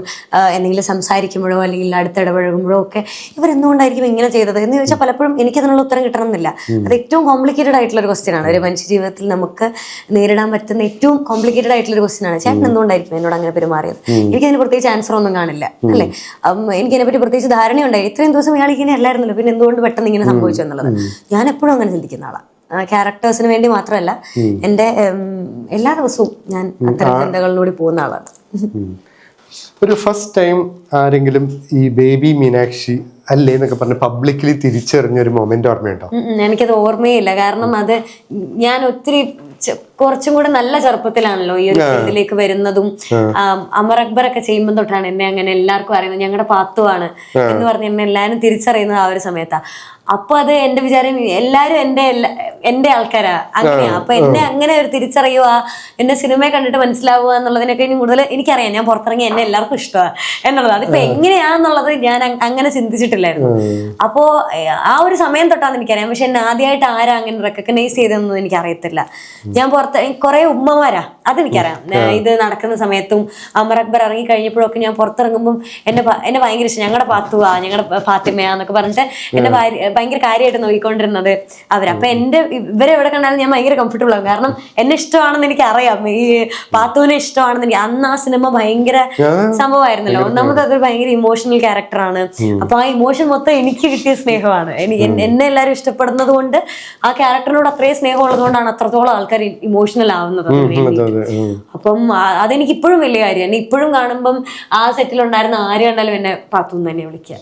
എന്തെങ്കിലും സംസാരിക്കുമ്പോഴോ അല്ലെങ്കിൽ അടുത്തിടപഴകുമ്പോഴോ ഒക്കെ ഇവരെന്തുകൊണ്ടായിരിക്കും ഇങ്ങനെ ചെയ്തത് എന്ന് ചോദിച്ചാൽ പലപ്പോഴും എനിക്കതിനുള്ള ഉത്തരം കിട്ടണമെന്നില്ല. അത് ഏറ്റവും കോംപ്ലിക്കേറ്റഡ് ആയിട്ടുള്ള ഒരു ക്വസ്റ്റ്യൻ ആണ്. ഒരു മനുഷ്യ ജീവിതത്തിൽ നമുക്ക് നേരിടാൻ പറ്റുന്ന ഏറ്റവും കോംപ്ലിക്കേറ്റഡ് ആയിട്ടുള്ള ഒരു ക്വസ്റ്റ്യൻ ആണ്. ചേട്ടൻ എന്തുകൊണ്ടായിരിക്കും എന്നോട് അങ്ങനെ പെരുമാറിയത്? എനിക്കതിന് പ്രത്യേകിച്ച് ആൻസർ ഒന്നും കാണില്ല, അല്ലേ? എനിക്കതിനെപ്പറ്റി പ്രത്യേകിച്ച് ധാരണയുണ്ടായി. ഇത്രയും ദിവസം ഇയാൾ ഇങ്ങനെ അല്ലായിരുന്നല്ലോ, പിന്നെ എന്തുകൊണ്ട് പെട്ടെന്ന് ഇങ്ങനെ സംഭവിച്ചു എന്നുള്ളത്. ഞാൻ എപ്പോഴും അങ്ങനെ ചിന്തിക്കുന്ന ആളാണ്. ക്യാരക്ടേഴ്സിന് വേണ്ടി മാത്രമല്ല, എൻ്റെ എല്ലാ ദിവസവും ഞാൻ അത്തരം ചിന്തകളിലൂടെ പോകുന്ന ആളാണ്. ഒരു ഫസ്റ്റ് ടൈം ആരെങ്കിലും ഈ ബേബി മീനാക്ഷി അല്ലേ എന്നൊക്കെ പറഞ്ഞ് പബ്ലിക്കലി തിരിച്ചറിഞ്ഞൊരു മൊമെന്റ് ഓർമ്മയുണ്ടോ? എനിക്കത് ഓർമ്മയില്ല. കാരണം അത് ഞാൻ ഒത്തിരി കുറച്ചും കൂടെ നല്ല ചെറുപ്പത്തിലാണല്ലോ ഈ ഒരു ഫീൽഡിലേക്ക് വരുന്നതും. അമർ അക്ബർ ഒക്കെ ചെയ്യുമ്പോൾ തൊട്ടാണ് എന്നെ അങ്ങനെ എല്ലാവർക്കും അറിയുന്നത്. ഞങ്ങളുടെ പാത്തുവാണ് എന്ന് പറഞ്ഞ് എന്നെ എല്ലാവരും തിരിച്ചറിയുന്നത് ആ ഒരു സമയത്താ. അപ്പൊ അത് എന്റെ വിചാരം എല്ലാരും എന്റെ ആൾക്കാരാ, അങ്ങനെയാ. അപ്പൊ എന്നെ അങ്ങനെ ഒരു തിരിച്ചറിയുക, എന്നെ സിനിമയെ കണ്ടിട്ട് മനസ്സിലാവുക എന്നുള്ളതിനൊക്കെ കൂടുതൽ എനിക്കറിയാം. ഞാൻ പുറത്തിറങ്ങി എന്നെ എല്ലാവർക്കും ഇഷ്ടമാണ് എന്നുള്ളത്. അതിപ്പോ എങ്ങനെയാന്നുള്ളത് ഞാൻ അങ്ങനെ ചിന്തിച്ചിട്ടില്ലായിരുന്നു. അപ്പോ ആ ഒരു സമയം തൊട്ടാന്ന് എനിക്കറിയാം. പക്ഷെ എന്നെ ആദ്യമായിട്ട് ആരാ അങ്ങനെ റെക്കഗ്നൈസ് ചെയ്തതെന്നൊന്നും എനിക്കറിയത്തില്ല. ഞാൻ കുറെ ഉമ്മമാരാ, അതെനിക്കറിയാം. ഇത് നടക്കുന്ന സമയത്തും അമർ അക്ബർ ഇറങ്ങി കഴിഞ്ഞപ്പോഴൊക്കെ ഞാൻ പുറത്തിറങ്ങുമ്പോൾ എന്നെ ഭയങ്കര ഇഷ്ടം. ഞങ്ങളുടെ പാത്തുവാ, ഞങ്ങളുടെ ഫാത്തിമയാന്നൊക്കെ പറഞ്ഞിട്ട് എന്നെ ഭയങ്കര കാര്യമായിട്ട് നോക്കിക്കൊണ്ടിരുന്നത് അവര്. അപ്പൊ ഇവരെ എവിടെ കണ്ടാലും ഞാൻ ഭയങ്കര കംഫർട്ടബിൾ ആകും. കാരണം എന്നെ ഇഷ്ടമാണെന്ന് എനിക്ക് അറിയാം, ഈ പാത്തുവിനെ ഇഷ്ടമാണെന്ന് എനിക്ക്. അന്ന് ആ സിനിമ ഭയങ്കര സംഭവമായിരുന്നല്ലോ. ഒന്നാമത് അതൊരു ഭയങ്കര ഇമോഷണൽ ക്യാരക്ടറാണ്. അപ്പൊ ആ ഇമോഷൻ മൊത്തം എനിക്ക് കിട്ടിയ സ്നേഹമാണ്. എന്നെ എല്ലാവരും ഇഷ്ടപ്പെടുന്നത് കൊണ്ട്, ആ ക്യാരക്ടറിനോട് അത്രയും സ്നേഹം ഉള്ളത് കൊണ്ടാണ് അത്രത്തോളം ആൾക്കാർ ഇമോഷണൽ ആവുന്നത്. അപ്പം അതെനിക്ക് ഇപ്പോഴും വലിയ കാര്യം. എന്നെ ഇപ്പോഴും കാണുമ്പം ആ സെറ്റിലുണ്ടായിരുന്ന ആര് കണ്ടാലും എന്നെ പാത്തു തന്നെ വിളിക്കാം.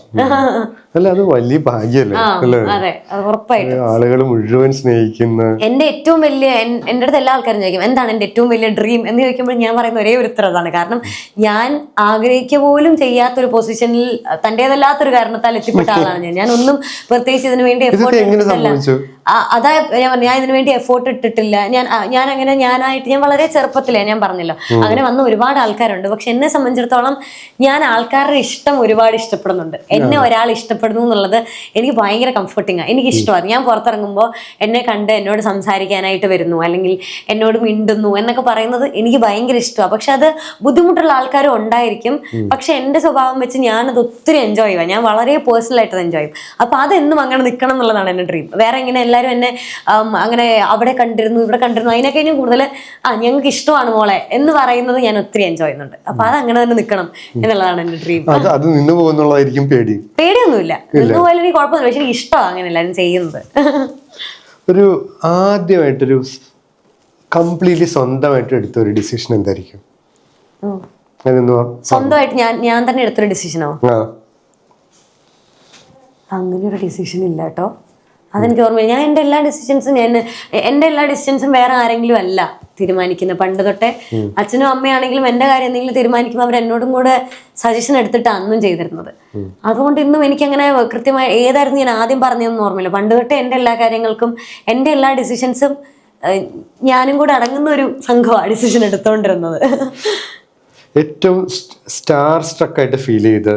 അല്ല, അത് വലിയ ഭാഗ്യല്ലേ? അതെ, അത് ഉറപ്പായിട്ടും. ആളുകൾ മുഴുവൻ സ്നേഹിക്കുന്ന എന്റെ ഏറ്റവും വലിയ, എന്റെ അടുത്ത് എല്ലാ ആൾക്കാരും ചോദിക്കും എന്താണ് എന്റെ ഏറ്റവും വലിയ ഡ്രീം എന്ന് ചോദിക്കുമ്പോൾ ഞാൻ പറയുന്ന ഒരേ ഒരു ഉത്തരം അതാണ്. കാരണം ഞാൻ ആഗ്രഹിക്കുക പോലും ചെയ്യാത്തൊരു പൊസിഷനിൽ തന്റേതല്ലാത്തൊരു കാരണത്താൽ എത്തിപ്പെട്ട ആളാണ് ഞാൻ ഒന്നും പ്രത്യേകിച്ച് ഇതിനു വേണ്ടി എഫോർട്ട് എടുത്തിട്ടില്ല. അതാ ഞാൻ ഇതിനു വേണ്ടി എഫോർട്ട് ഇട്ടിട്ടില്ല. ഞാനായിട്ട് ഞാൻ വളരെ ചെറുപ്പത്തിലേ, ഞാൻ പറഞ്ഞല്ലോ, അങ്ങനെ വന്ന ഒരുപാട് ആൾക്കാരുണ്ട്. പക്ഷെ എന്നെ സംബന്ധിച്ചിടത്തോളം ഞാൻ ആൾക്കാരുടെ ഇഷ്ടം ഒരുപാട് ഇഷ്ടപ്പെടുന്നുണ്ട്. എന്നെ ഒരാൾ ഇഷ്ടപ്പെടുന്നു എന്നുള്ളത് എനിക്ക് ഭയങ്കര കംഫർട്ടിങ് ആണ്. എനിക്ക് ഇഷ്ടമാണ്. ഞാൻ പുറത്തിറങ്ങുമ്പോൾ എന്നെ കണ്ട് എന്നോട് സംസാരിക്കാനായിട്ട് വരുന്നു, അല്ലെങ്കിൽ എന്നോട് മിണ്ടുന്നു എന്നൊക്കെ പറയുന്നത് എനിക്ക് ഭയങ്കര ഇഷ്ടമാണ്. പക്ഷെ അത് ബുദ്ധിമുട്ടുള്ള ആൾക്കാരും ഉണ്ടായിരിക്കും. പക്ഷെ എൻ്റെ സ്വഭാവം വെച്ച് ഞാനത് ഒത്തിരി എൻജോയ് ചെയ്യുക. ഞാൻ വളരെ പേഴ്സണലായിട്ട് എൻജോയ് ചെയ്യും. അപ്പൊ അതെന്നും അങ്ങനെ നിൽക്കണം എന്നുള്ളതാണ് എൻ്റെ ഡ്രീം. വേറെ ഇങ്ങനെ എല്ലാവരും എന്നെ അങ്ങനെ അവിടെ കണ്ടിരുന്നു ഇവിടെ കണ്ടിരുന്നു അതിനെക്കഴിഞ്ഞും കൂടുതൽ ഞങ്ങൾക്ക് ഇഷ്ടമാണ് മോളെ എന്ന് പറയുന്നത് ഞാൻ ഒത്തിരി എൻജോയ് ചെയ്യുന്നുണ്ട്. അപ്പൊ അത് അങ്ങനെ തന്നെ നിൽക്കണം എന്നുള്ളതാണ് എൻ്റെ ഡ്രീം. അത് നിന്ന് പോകുന്നുള്ളതായിരിക്കും പേടി? പേടിയൊന്നുമില്ല, നിന്ന് പോയാലും എനിക്ക് കുഴപ്പമൊന്നുമില്ല. പക്ഷെ എനിക്ക് ഇഷ്ടമാണ് അങ്ങനെ എല്ലാവരും ചെയ്യുന്നത്. ഒരു ആദ്യമായിട്ടൊരു കംപ്ലീറ്റ്ലി സ്വന്തമായിട്ട് എടുത്ത ഒരു ഡിസിഷൻ എന്തായിരിക്കും? സ്വന്തമായിട്ട് ഞാൻ തന്നെ എടുത്തൊരു ഡിസിഷനോ? അങ്ങനെ ഒരു ഡിസിഷൻ ഇല്ല കേട്ടോ. അതെനിക്ക് ഓർമ്മയില്ല. ഞാൻ എൻ്റെ എല്ലാ ഡിസിഷൻസും വേറെ ആരെങ്കിലും അല്ല തീരുമാനിക്കുന്നത്. പണ്ട് തൊട്ടേ അച്ഛനും അമ്മയാണെങ്കിലും എൻ്റെ കാര്യം എന്തെങ്കിലും തീരുമാനിക്കുമ്പോൾ അവർ എന്നോടും കൂടെ സജഷൻ എടുത്തിട്ട് അന്നും ചെയ്തിരുന്നത്. അതുകൊണ്ട് ഇന്നും എനിക്കങ്ങനെ കൃത്യമായി ഏതായിരുന്നു ഞാൻ ആദ്യം പറഞ്ഞതെന്ന് ഓർമ്മയില്ല. പണ്ട് തൊട്ടേ എൻ്റെ എല്ലാ കാര്യങ്ങൾക്കും എൻ്റെ എല്ലാ ഡിസിഷൻസും ഞാനും കൂടെ അടങ്ങുന്ന ഒരു സംഘമാണ് ഡിസിഷൻ എടുത്തോണ്ടിരുന്നത്. ഏറ്റവും സ്റ്റാർ സ്ട്രക്ക് ആയിട്ട് ഫീൽ ചെയ്ത്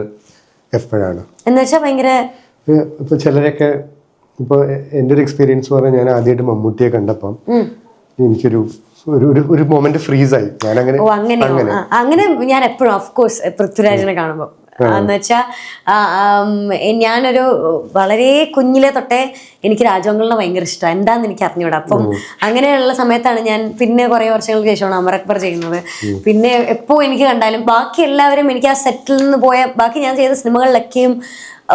എപ്പോഴാണ്? എന്ന് വെച്ചാൽ ഭയങ്കര ഇപ്പൊ ചിലരൊക്കെ, ഇപ്പോൾ എൻ്റെ ഒരു എക്സ്പീരിയൻസ് പറഞ്ഞാൽ ഞാൻ ആദ്യമായിട്ട് മമ്മൂട്ടിയെ കണ്ടപ്പം എനിക്കൊരു ഒരു മൊമെന്റ് ഫ്രീസായി. ഞാൻ അങ്ങനെ ഓ അങ്ങനെയോ? അങ്ങനെ ഞാൻ എപ്പോഴും ഓഫ് കോഴ്സ് പൃഥ്വിരാജിനെ കാണുമ്പോൾ എന്ന് വെച്ചാൽ ഞാനൊരു വളരെ കുഞ്ഞിലെ തൊട്ടേ എനിക്ക് രാജമംഗലിനെ ഭയങ്കര ഇഷ്ടമാണ്. എന്താന്ന് എനിക്ക് അറിഞ്ഞൂടാ. അപ്പം അങ്ങനെയുള്ള സമയത്താണ് ഞാൻ പിന്നെ കുറെ വർഷങ്ങൾക്ക് ശേഷമാണ് അമർ അക്ബർ ചെയ്യുന്നത്. പിന്നെ എപ്പോ എനിക്ക് കണ്ടാലും ബാക്കി എല്ലാവരും എനിക്ക് ആ സെറ്റിൽ നിന്ന് പോയ ബാക്കി ഞാൻ ചെയ്ത സിനിമകളിലൊക്കെയും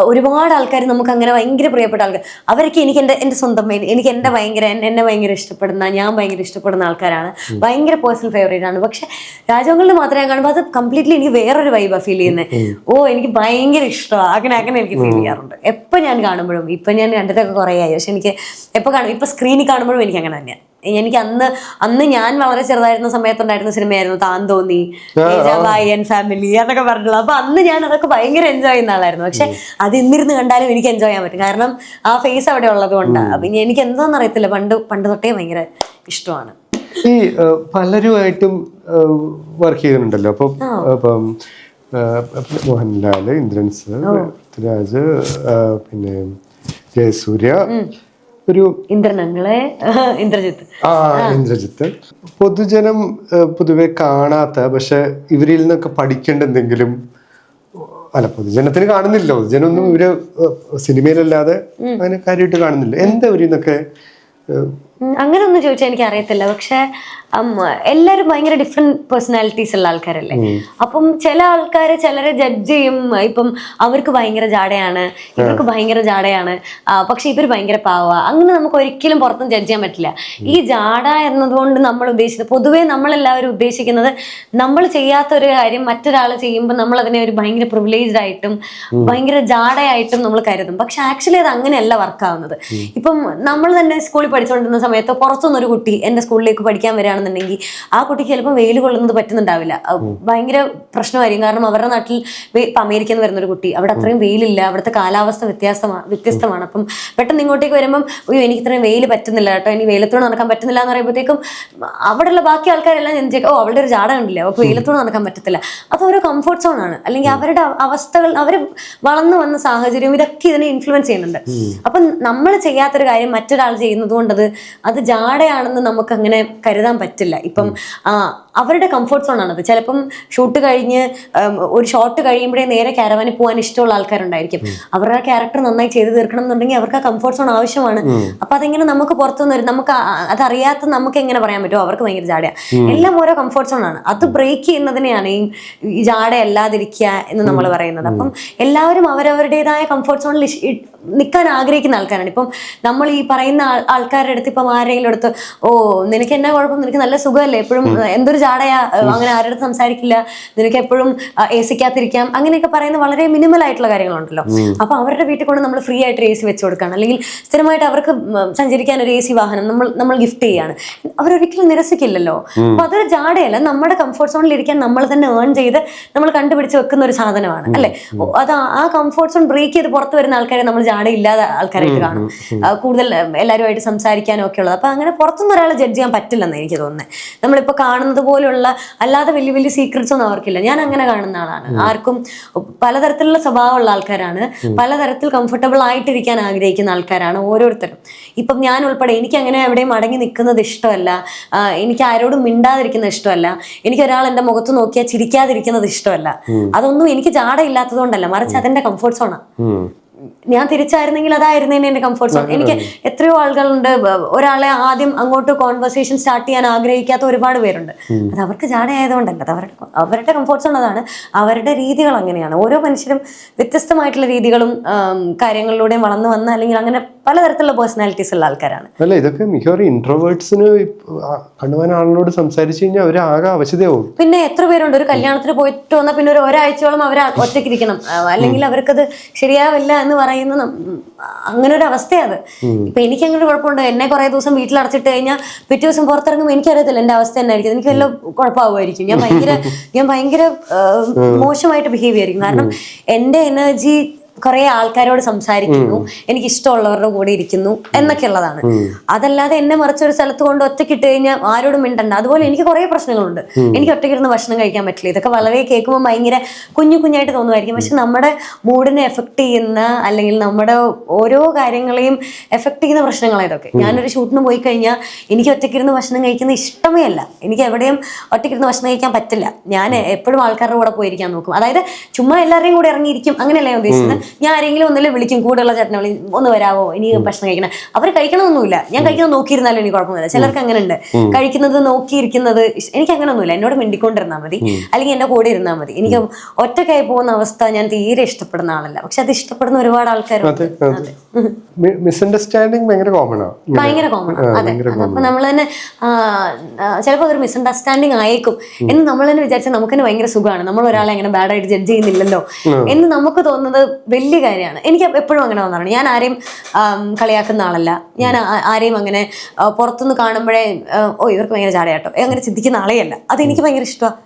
ഒരുപാട് ആൾക്കാർ നമുക്ക് അങ്ങനെ ഭയങ്കര പ്രിയപ്പെട്ട ആൾക്കാർ, അവരൊക്കെ എനിക്ക് എൻ്റെ സ്വന്തം എനിക്ക് എന്നെ ഭയങ്കര ഇഷ്ടപ്പെടുന്ന, ഞാൻ ഭയങ്കര ഇഷ്ടപ്പെടുന്ന ആൾക്കാരാണ്. ഭയങ്കര പേഴ്സണൽ ഫേവറേറ്റ് ആണ്. പക്ഷെ രാജമംഗലിൽ മാത്രമേ ഞാൻ കാണുമ്പോൾ അത് കംപ്ലീറ്റ്ലി എനിക്ക് വേറൊരു വൈബാണ് ഫീൽ ചെയ്യുന്നത്. എനിക്ക് ഭയങ്കര ഇഷ്ടമാണ്. അങ്ങനെ എനിക്ക് ഫീൽ ചെയ്യാറുണ്ട് എപ്പോൾ ഞാൻ കാണുമ്പോഴും. ഇപ്പം ഞാൻ കണ്ടിട്ടൊക്കെ കുറേ ആയി. പക്ഷെ എനിക്ക് എപ്പോൾ ഇപ്പം സ്ക്രീനിൽ കാണുമ്പോഴും എനിക്ക് അങ്ങനെ തന്നെയാണ്. എനിക്ക് അന്ന് ഞാൻ വളരെ ചെറുതായിരുന്ന സമയത്തുണ്ടായിരുന്ന സിനിമയായിരുന്നു താൻ തോന്നി, ഫാമിലി എന്നൊക്കെ പറഞ്ഞിട്ടുള്ളത്. അപ്പൊ അന്ന് ഞാൻ അതൊക്കെ ഭയങ്കര എൻജോയ് ചെയ്യുന്ന ആളായിരുന്നു. പക്ഷെ അത് ഇന്നിരുന്ന് കണ്ടാലും എനിക്ക് എൻജോയ് ചെയ്യാൻ പറ്റും. കാരണം ആ ഫേസ് അവിടെ ഉള്ളത് കൊണ്ടാണ്. അപ്പൊ എനിക്ക് എന്താണെന്ന് അറിയത്തില്ല, പണ്ട് തൊട്ടേ ഭയങ്കര ഇഷ്ടമാണ്. ഈ പലരുമായിട്ടും വർക്ക് ചെയ്യുന്നുണ്ടല്ലോ. അപ്പം മോഹൻലാല്, ഇന്ദ്രൻസ്, പൃഥ്വിരാജ്, പിന്നെ ജയസൂര്യ, ഒരു ഇന്ദ്രജിത്ത്. പൊതുജനം പൊതുവെ കാണാത്ത പക്ഷെ ഇവരിൽ നിന്നൊക്കെ പഠിക്കേണ്ട എന്തെങ്കിലും, അല്ല പൊതുജനത്തിന് കാണുന്നില്ല, പൊതുജനൊന്നും ഇവര് സിനിമയിലല്ലാതെ അങ്ങനെ കാര്യമായിട്ട് കാണുന്നില്ല, എന്താ ഇവരിൽ നിന്നൊക്കെ? അങ്ങനെ ഒന്നും ചോദിച്ചാൽ എനിക്ക് അറിയത്തില്ല. പക്ഷെ എല്ലാവരും ഭയങ്കര ഡിഫറെന്റ് പേഴ്സണാലിറ്റീസ് ഉള്ള ആൾക്കാരല്ലേ. അപ്പം ചില ആൾക്കാർ ചിലരെ ജഡ്ജ് ചെയ്യും. ഇപ്പം അവർക്ക് ഭയങ്കര ജാടയാണ്, ഇവർക്ക് ഭയങ്കര ജാടയാണ്, പക്ഷെ ഇവർ ഭയങ്കര പാവ. അങ്ങനെ നമുക്ക് ഒരിക്കലും പുറത്തും ജഡ്ജ് ചെയ്യാൻ പറ്റില്ല. ഈ ജാട എന്നതുകൊണ്ട് നമ്മൾ ഉദ്ദേശിച്ചത്, പൊതുവേ നമ്മളെല്ലാവരും ഉദ്ദേശിക്കുന്നത് നമ്മൾ ചെയ്യാത്തൊരു കാര്യം മറ്റൊരാൾ ചെയ്യുമ്പോൾ നമ്മൾ അതിനെ ഒരു ഭയങ്കര പ്രിവിലേജ്ഡ് ആയിട്ടും ഭയങ്കര ജാടയായിട്ടും നമ്മൾ കരുതും. പക്ഷെ ആക്ച്വലി അത് അങ്ങനെയല്ല വർക്കാവുന്നത്. ഇപ്പം നമ്മൾ തന്നെ സ്കൂളിൽ പഠിച്ചുകൊണ്ടിരുന്ന സമയത്ത് പുറത്തുനിന്നൊരു കുട്ടി എൻ്റെ സ്കൂളിലേക്ക് പഠിക്കാൻ വരികയാണെന്നുണ്ടെങ്കിൽ ആ കുട്ടിക്ക് ചിലപ്പോൾ വെയിൽ കൊള്ളുന്നത് പറ്റുന്നുണ്ടാവില്ല, ഭയങ്കര പ്രശ്നമായിരിക്കും. കാരണം അവരുടെ നാട്ടിൽ ഇപ്പം അമേരിക്കയിൽ നിന്ന് വരുന്നൊരു കുട്ടി, അവിടെ അത്രയും വെയിലില്ല, അവിടുത്തെ കാലാവസ്ഥ വ്യത്യസ്തമാണ്. അപ്പം പെട്ടെന്ന് ഇങ്ങോട്ടേക്ക് വരുമ്പം എനിക്ക് ഇത്രയും വെയിൽ പറ്റുന്നില്ല കേട്ടോ, ഇനി വെയിലത്തോട് നടക്കാൻ പറ്റുന്നില്ല എന്ന് പറയുമ്പോഴത്തേക്കും അവിടെയുള്ള ബാക്കി ആൾക്കാരെല്ലാം ചിന്തിച്ചേക്കും, അവളുടെ ഒരു ജാട കണ്ടില്ല, അവൾക്ക് വെയിലത്തോട് നടക്കാൻ പറ്റത്തില്ല. അതൊരു കംഫർട്ട് സോൺ ആണ്. അല്ലെങ്കിൽ അവരുടെ അവസ്ഥകൾ, അവർ വളർന്നു വന്ന സാഹചര്യം, ഇതൊക്കെ ഇതിനെ ഇൻഫ്ലുവൻസ് ചെയ്യുന്നുണ്ട്. അപ്പം നമ്മൾ ചെയ്യാത്തൊരു കാര്യം മറ്റൊരാൾ ചെയ്യുന്നത് കൊണ്ടത് അത് ജാടയാണെന്ന് നമുക്ക് അങ്ങനെ കരുതാൻ പറ്റില്ല. ഇപ്പം അവരുടെ കംഫർട്ട് സോൺ ആണത്. ചിലപ്പം ഷൂട്ട് കഴിഞ്ഞ് ഒരു ഷോട്ട് കഴിയുമ്പോഴേ നേരെ കാരവാനിൽ പോകാൻ ഇഷ്ടമുള്ള ആൾക്കാരുണ്ടായിരിക്കും. അവരുടെ ക്യാരക്ടർ നന്നായി ചെയ്തു തീർക്കണം എന്നുണ്ടെങ്കിൽ അവർക്ക് ആ കംഫർട്ട് സോൺ ആവശ്യമാണ്. അപ്പൊ അതെങ്ങനെ നമുക്ക് പുറത്തുനിന്ന് വരും, നമുക്ക് അതറിയാത്ത നമുക്ക് എങ്ങനെ പറയാൻ പറ്റുമോ അവർക്ക് ഭയങ്കര ജാടയാണ്. എല്ലാം ഓരോ കംഫർട്ട് സോൺ ആണ്. അത് ബ്രേക്ക് ചെയ്യുന്നതിനെയാണ് ഈ ജാട അല്ലാതിരിക്കുക എന്ന് നമ്മൾ പറയുന്നത്. അപ്പം എല്ലാവരും അവരവരുടേതായ കംഫർട്ട് സോണിൽ നിൽക്കാൻ ആഗ്രഹിക്കുന്ന ആൾക്കാരാണ്. ഇപ്പം നമ്മൾ ഈ പറയുന്ന ആൾക്കാരുടെ അടുത്ത് ഇപ്പം ആരെങ്കിലും അടുത്ത് നിനക്ക് എന്നാ കുഴപ്പം, നിനക്ക് നല്ല സുഖമല്ലേ, എപ്പോഴും എന്തൊരു ജാടയാ, അങ്ങനെ ആരുടെ അടുത്ത് സംസാരിക്കില്ല, നിനക്ക് എപ്പോഴും എസിക്കാത്തിരിക്കാം, അങ്ങനെയൊക്കെ പറയുന്ന വളരെ മിനിമൽ ആയിട്ടുള്ള കാര്യങ്ങളുണ്ടല്ലോ. അപ്പൊ അവരുടെ വീട്ടിൽ കൊണ്ട് നമ്മൾ ഫ്രീ ആയിട്ട് AC വെച്ച് കൊടുക്കുകയാണ്, അല്ലെങ്കിൽ സ്ഥിരമായിട്ട് അവർക്ക് സഞ്ചരിക്കാൻ ഒരു AC വാഹനം നമ്മൾ ഗിഫ്റ്റ് ചെയ്യാണ്, അവരൊരിക്കലും നിരസിക്കില്ലല്ലോ. അപ്പൊ അതൊരു ജാടയല്ല, നമ്മുടെ കംഫർട്ട് സോണിൽ ഇരിക്കാൻ നമ്മൾ തന്നെ ഏൺ ചെയ്ത് നമ്മൾ കണ്ടുപിടിച്ച് വെക്കുന്ന ഒരു സാധനമാണ് അല്ലെ. അത് ആ കംഫർട്ട് സോൺ ബ്രേക്ക് ചെയ്ത് പുറത്ത് വരുന്ന ആൾക്കാരെ നമ്മൾ ജാടയില്ലാതെ ആൾക്കാരായിട്ട് കാണും, കൂടുതൽ എല്ലാവരുമായിട്ട് സംസാരിക്കാനും ഒക്കെ ഉള്ളത്. അപ്പൊ അങ്ങനെ പുറത്തുനിന്ന് ഒരാളെ ജഡ്ജ് ചെയ്യാൻ പറ്റില്ലെന്ന് എനിക്ക് തോന്നുന്നത്. നമ്മളിപ്പോ കാണുന്നത് പോലെയുള്ള അല്ലാതെ വലിയ വലിയ സീക്രട്സ് ഒന്നും അവർക്കില്ല. ഞാൻ അങ്ങനെ കാണുന്ന ആളാണ്. ആർക്കും പലതരത്തിലുള്ള സ്വഭാവമുള്ള ആൾക്കാരാണ്, പലതരത്തിൽ കംഫർട്ടബിൾ ആയിട്ടിരിക്കാൻ ആഗ്രഹിക്കുന്ന ആൾക്കാരാണ് ഓരോരുത്തരും. ഇപ്പം ഞാൻ ഉൾപ്പെടെ എനിക്ക് അങ്ങനെ എവിടെയും അടങ്ങി നിൽക്കുന്നത് ഇഷ്ടമല്ല, എനിക്ക് ആരോടും മിണ്ടാതിരിക്കുന്നത് ഇഷ്ടമല്ല, എനിക്ക് ഒരാൾ എൻ്റെ മുഖത്ത് നോക്കിയാൽ ചിരിക്കാതിരിക്കുന്നത് ഇഷ്ടമല്ല. അതൊന്നും എനിക്ക് ജാട ഇല്ലാത്തത് കൊണ്ടല്ല, മറിച്ച് അതെന്റെ കംഫർട്ട് സോണാണ്. ഞാൻ തിരിച്ചായിരുന്നെങ്കിൽ അതായിരുന്നേനെ എൻ്റെ കംഫർട്ട് സോൺ. എനിക്ക് എത്രയോ ആളുകളുണ്ട്, ഒരാളെ ആദ്യം അങ്ങോട്ട് കോൺവെർസേഷൻ സ്റ്റാർട്ട് ചെയ്യാൻ ആഗ്രഹിക്കാത്ത ഒരുപാട് പേരുണ്ട്. അത് അവർക്ക് ജാടയായതുകൊണ്ടല്ല, അത് അവരുടെ കംഫർട്ട് സോൺ അതാണ്, അവരുടെ രീതികൾ അങ്ങനെയാണ്. ഓരോ മനുഷ്യരും വ്യത്യസ്തമായിട്ടുള്ള രീതികളും കാര്യങ്ങളിലൂടെയും വളർന്നു വന്ന, അല്ലെങ്കിൽ അങ്ങനെ പലതരത്തിലുള്ള പേഴ്സണാലിറ്റീസ് ഉള്ള ആൾക്കാരാണ്. അല്ല, ഇതൊക്കെ മിക്കവാറും ഇൻട്രോവേർട്സിന് കണ്ടുവാൻ ആളിനോട് സംസാരിച്ചു കഴിഞ്ഞാൽ അവർ ആകെ അവശതയാവും. പിന്നെ എത്ര പേരുണ്ട് ഒരു കല്യാണത്തിന് പോയിട്ട് വന്നാൽ പിന്നെ ഒരാഴ്ചയോളം അവർ ഒറ്റയ്ക്കിരിക്കണം, അല്ലെങ്കിൽ അവർക്കത് ശരിയാവില്ല എന്ന് പറയുന്ന അങ്ങനെ ഒരു അവസ്ഥയാണ്. ഇപ്പൊ എനിക്ക് അങ്ങനെ കുഴപ്പമുണ്ട്, എന്നെ കുറെ ദിവസം വീട്ടിൽ അടച്ചിട്ട് കഴിഞ്ഞാൽ പിറ്റേ ദിവസം പുറത്തിറങ്ങുമ്പോൾ എനിക്കറിയത്തില്ല എന്റെ അവസ്ഥ എന്നായിരിക്കും, എനിക്ക് വല്ല കുഴപ്പമാവുമായിരിക്കും, ഞാൻ ഭയങ്കര മോശമായിട്ട് ബിഹേവ് ചെയ്യായിരിക്കും. കാരണം എന്റെ എനർജി കുറെ ആൾക്കാരോട് സംസാരിക്കുന്നു, എനിക്ക് ഇഷ്ടമുള്ളവരുടെ കൂടെ ഇരിക്കുന്നു എന്നൊക്കെ ഉള്ളതാണ്. അതല്ലാതെ എന്നെ മറിച്ചൊരു സ്ഥലത്ത് കൊണ്ട് ഒറ്റയ്ക്ക് ഇട്ട് കഴിഞ്ഞാൽ ആരോടും മിണ്ടണ്ട. അതുപോലെ എനിക്ക് കുറെ പ്രശ്നങ്ങളുണ്ട്. എനിക്ക് ഒറ്റയ്ക്കിരുന്ന് ഭക്ഷണം കഴിക്കാൻ പറ്റില്ല. ഇതൊക്കെ വളരെ കേൾക്കുമ്പോൾ ഭയങ്കര കുഞ്ഞു കുഞ്ഞായിട്ട് തോന്നുമായിരിക്കും. പക്ഷെ നമ്മുടെ മൂഡിനെ എഫക്ട് ചെയ്യുന്ന, അല്ലെങ്കിൽ നമ്മുടെ ഓരോ കാര്യങ്ങളെയും എഫക്ട് ചെയ്യുന്ന പ്രശ്നങ്ങളാണ് ഇതൊക്കെ. ഞാനൊരു ഷൂട്ടിന് പോയി കഴിഞ്ഞാൽ എനിക്ക് ഒറ്റയ്ക്കിരുന്ന് ഭക്ഷണം കഴിക്കുന്നത് ഇഷ്ടമേ അല്ല. എനിക്ക് എവിടെയും ഒറ്റയ്ക്കിരുന്ന് ഭക്ഷണം കഴിക്കാൻ പറ്റില്ല. ഞാൻ എപ്പോഴും ആൾക്കാരുടെ കൂടെ പോയിരിക്കാൻ നോക്കും. അതായത് ചുമ്മാ എല്ലാവരെയും കൂടെ ഇറങ്ങിയിരിക്കും അങ്ങനെയല്ല ഞാൻ ഉദ്ദേശിച്ചത്. ഞാൻ ആരെങ്കിലും ഒന്നിലും വിളിക്കും, കൂടെയുള്ള ചേട്ടനെ വിളി, ഒന്ന് വരാവോ, ഇനി ഭക്ഷണം കഴിക്കണം. അവർ കഴിക്കണമെന്നൊന്നുമില്ല, ഞാൻ കഴിക്കുന്നത് നോക്കിയിരുന്നാലും എനിക്ക് കുഴപ്പമൊന്നുമില്ല. ചിലർക്ക് അങ്ങനെ ഉണ്ട്, കഴിക്കുന്നത് നോക്കിയിരിക്കുന്നത്. എനിക്ക് അങ്ങനെ ഒന്നുമില്ല. എന്നോട് മിണ്ടിക്കൊണ്ടിരുന്നാൽ മതി, അല്ലെങ്കിൽ എന്റെ കൂടെ ഇരുന്നാൽ മതി. എനിക്ക് ഒറ്റക്കായി പോകുന്ന അവസ്ഥ ഞാൻ തീരെ ഇഷ്ടപ്പെടുന്ന ആളല്ല. പക്ഷെ അത് ഇഷ്ടപ്പെടുന്ന ഒരുപാട് ആൾക്കാരുണ്ട്. മിസ്അണ്ടർസ്റ്റാൻഡിങ് ഭയങ്കര കോമൺ ആണ്. ഭയങ്കര കോമൺ ആണ്. അതെ, അപ്പൊ നമ്മൾ തന്നെ ചിലപ്പോൾ അതൊരു മിസ്അണ്ടർസ്റ്റാൻഡിങ് ആയേക്കും എന്ന് നമ്മൾ തന്നെ വിചാരിച്ചാൽ നമുക്ക് തന്നെ ഭയങ്കര സുഖമാണ്. നമ്മൾ ഒരാളെ അങ്ങനെ ബാഡായിട്ട് ജഡ്ജ് ചെയ്യുന്നില്ലല്ലോ എന്ന് നമുക്ക് തോന്നുന്നത് വലിയ കാര്യമാണ്. എനിക്ക് എപ്പോഴും അങ്ങനെ തോന്നാറുണ്ട്. ഞാൻ ആരെയും കളിയാക്കുന്ന ആളല്ല. ഞാൻ ആരെയും അങ്ങനെ പുറത്തുനിന്ന് കാണുമ്പോഴേ ഓ ഇവർക്ക് ഭയങ്കര ചാടയാട്ടോ അങ്ങനെ ചിന്തിക്കുന്ന ആളേ അല്ല. അതെനിക്ക് ഭയങ്കര ഇഷ്ടമാണ്.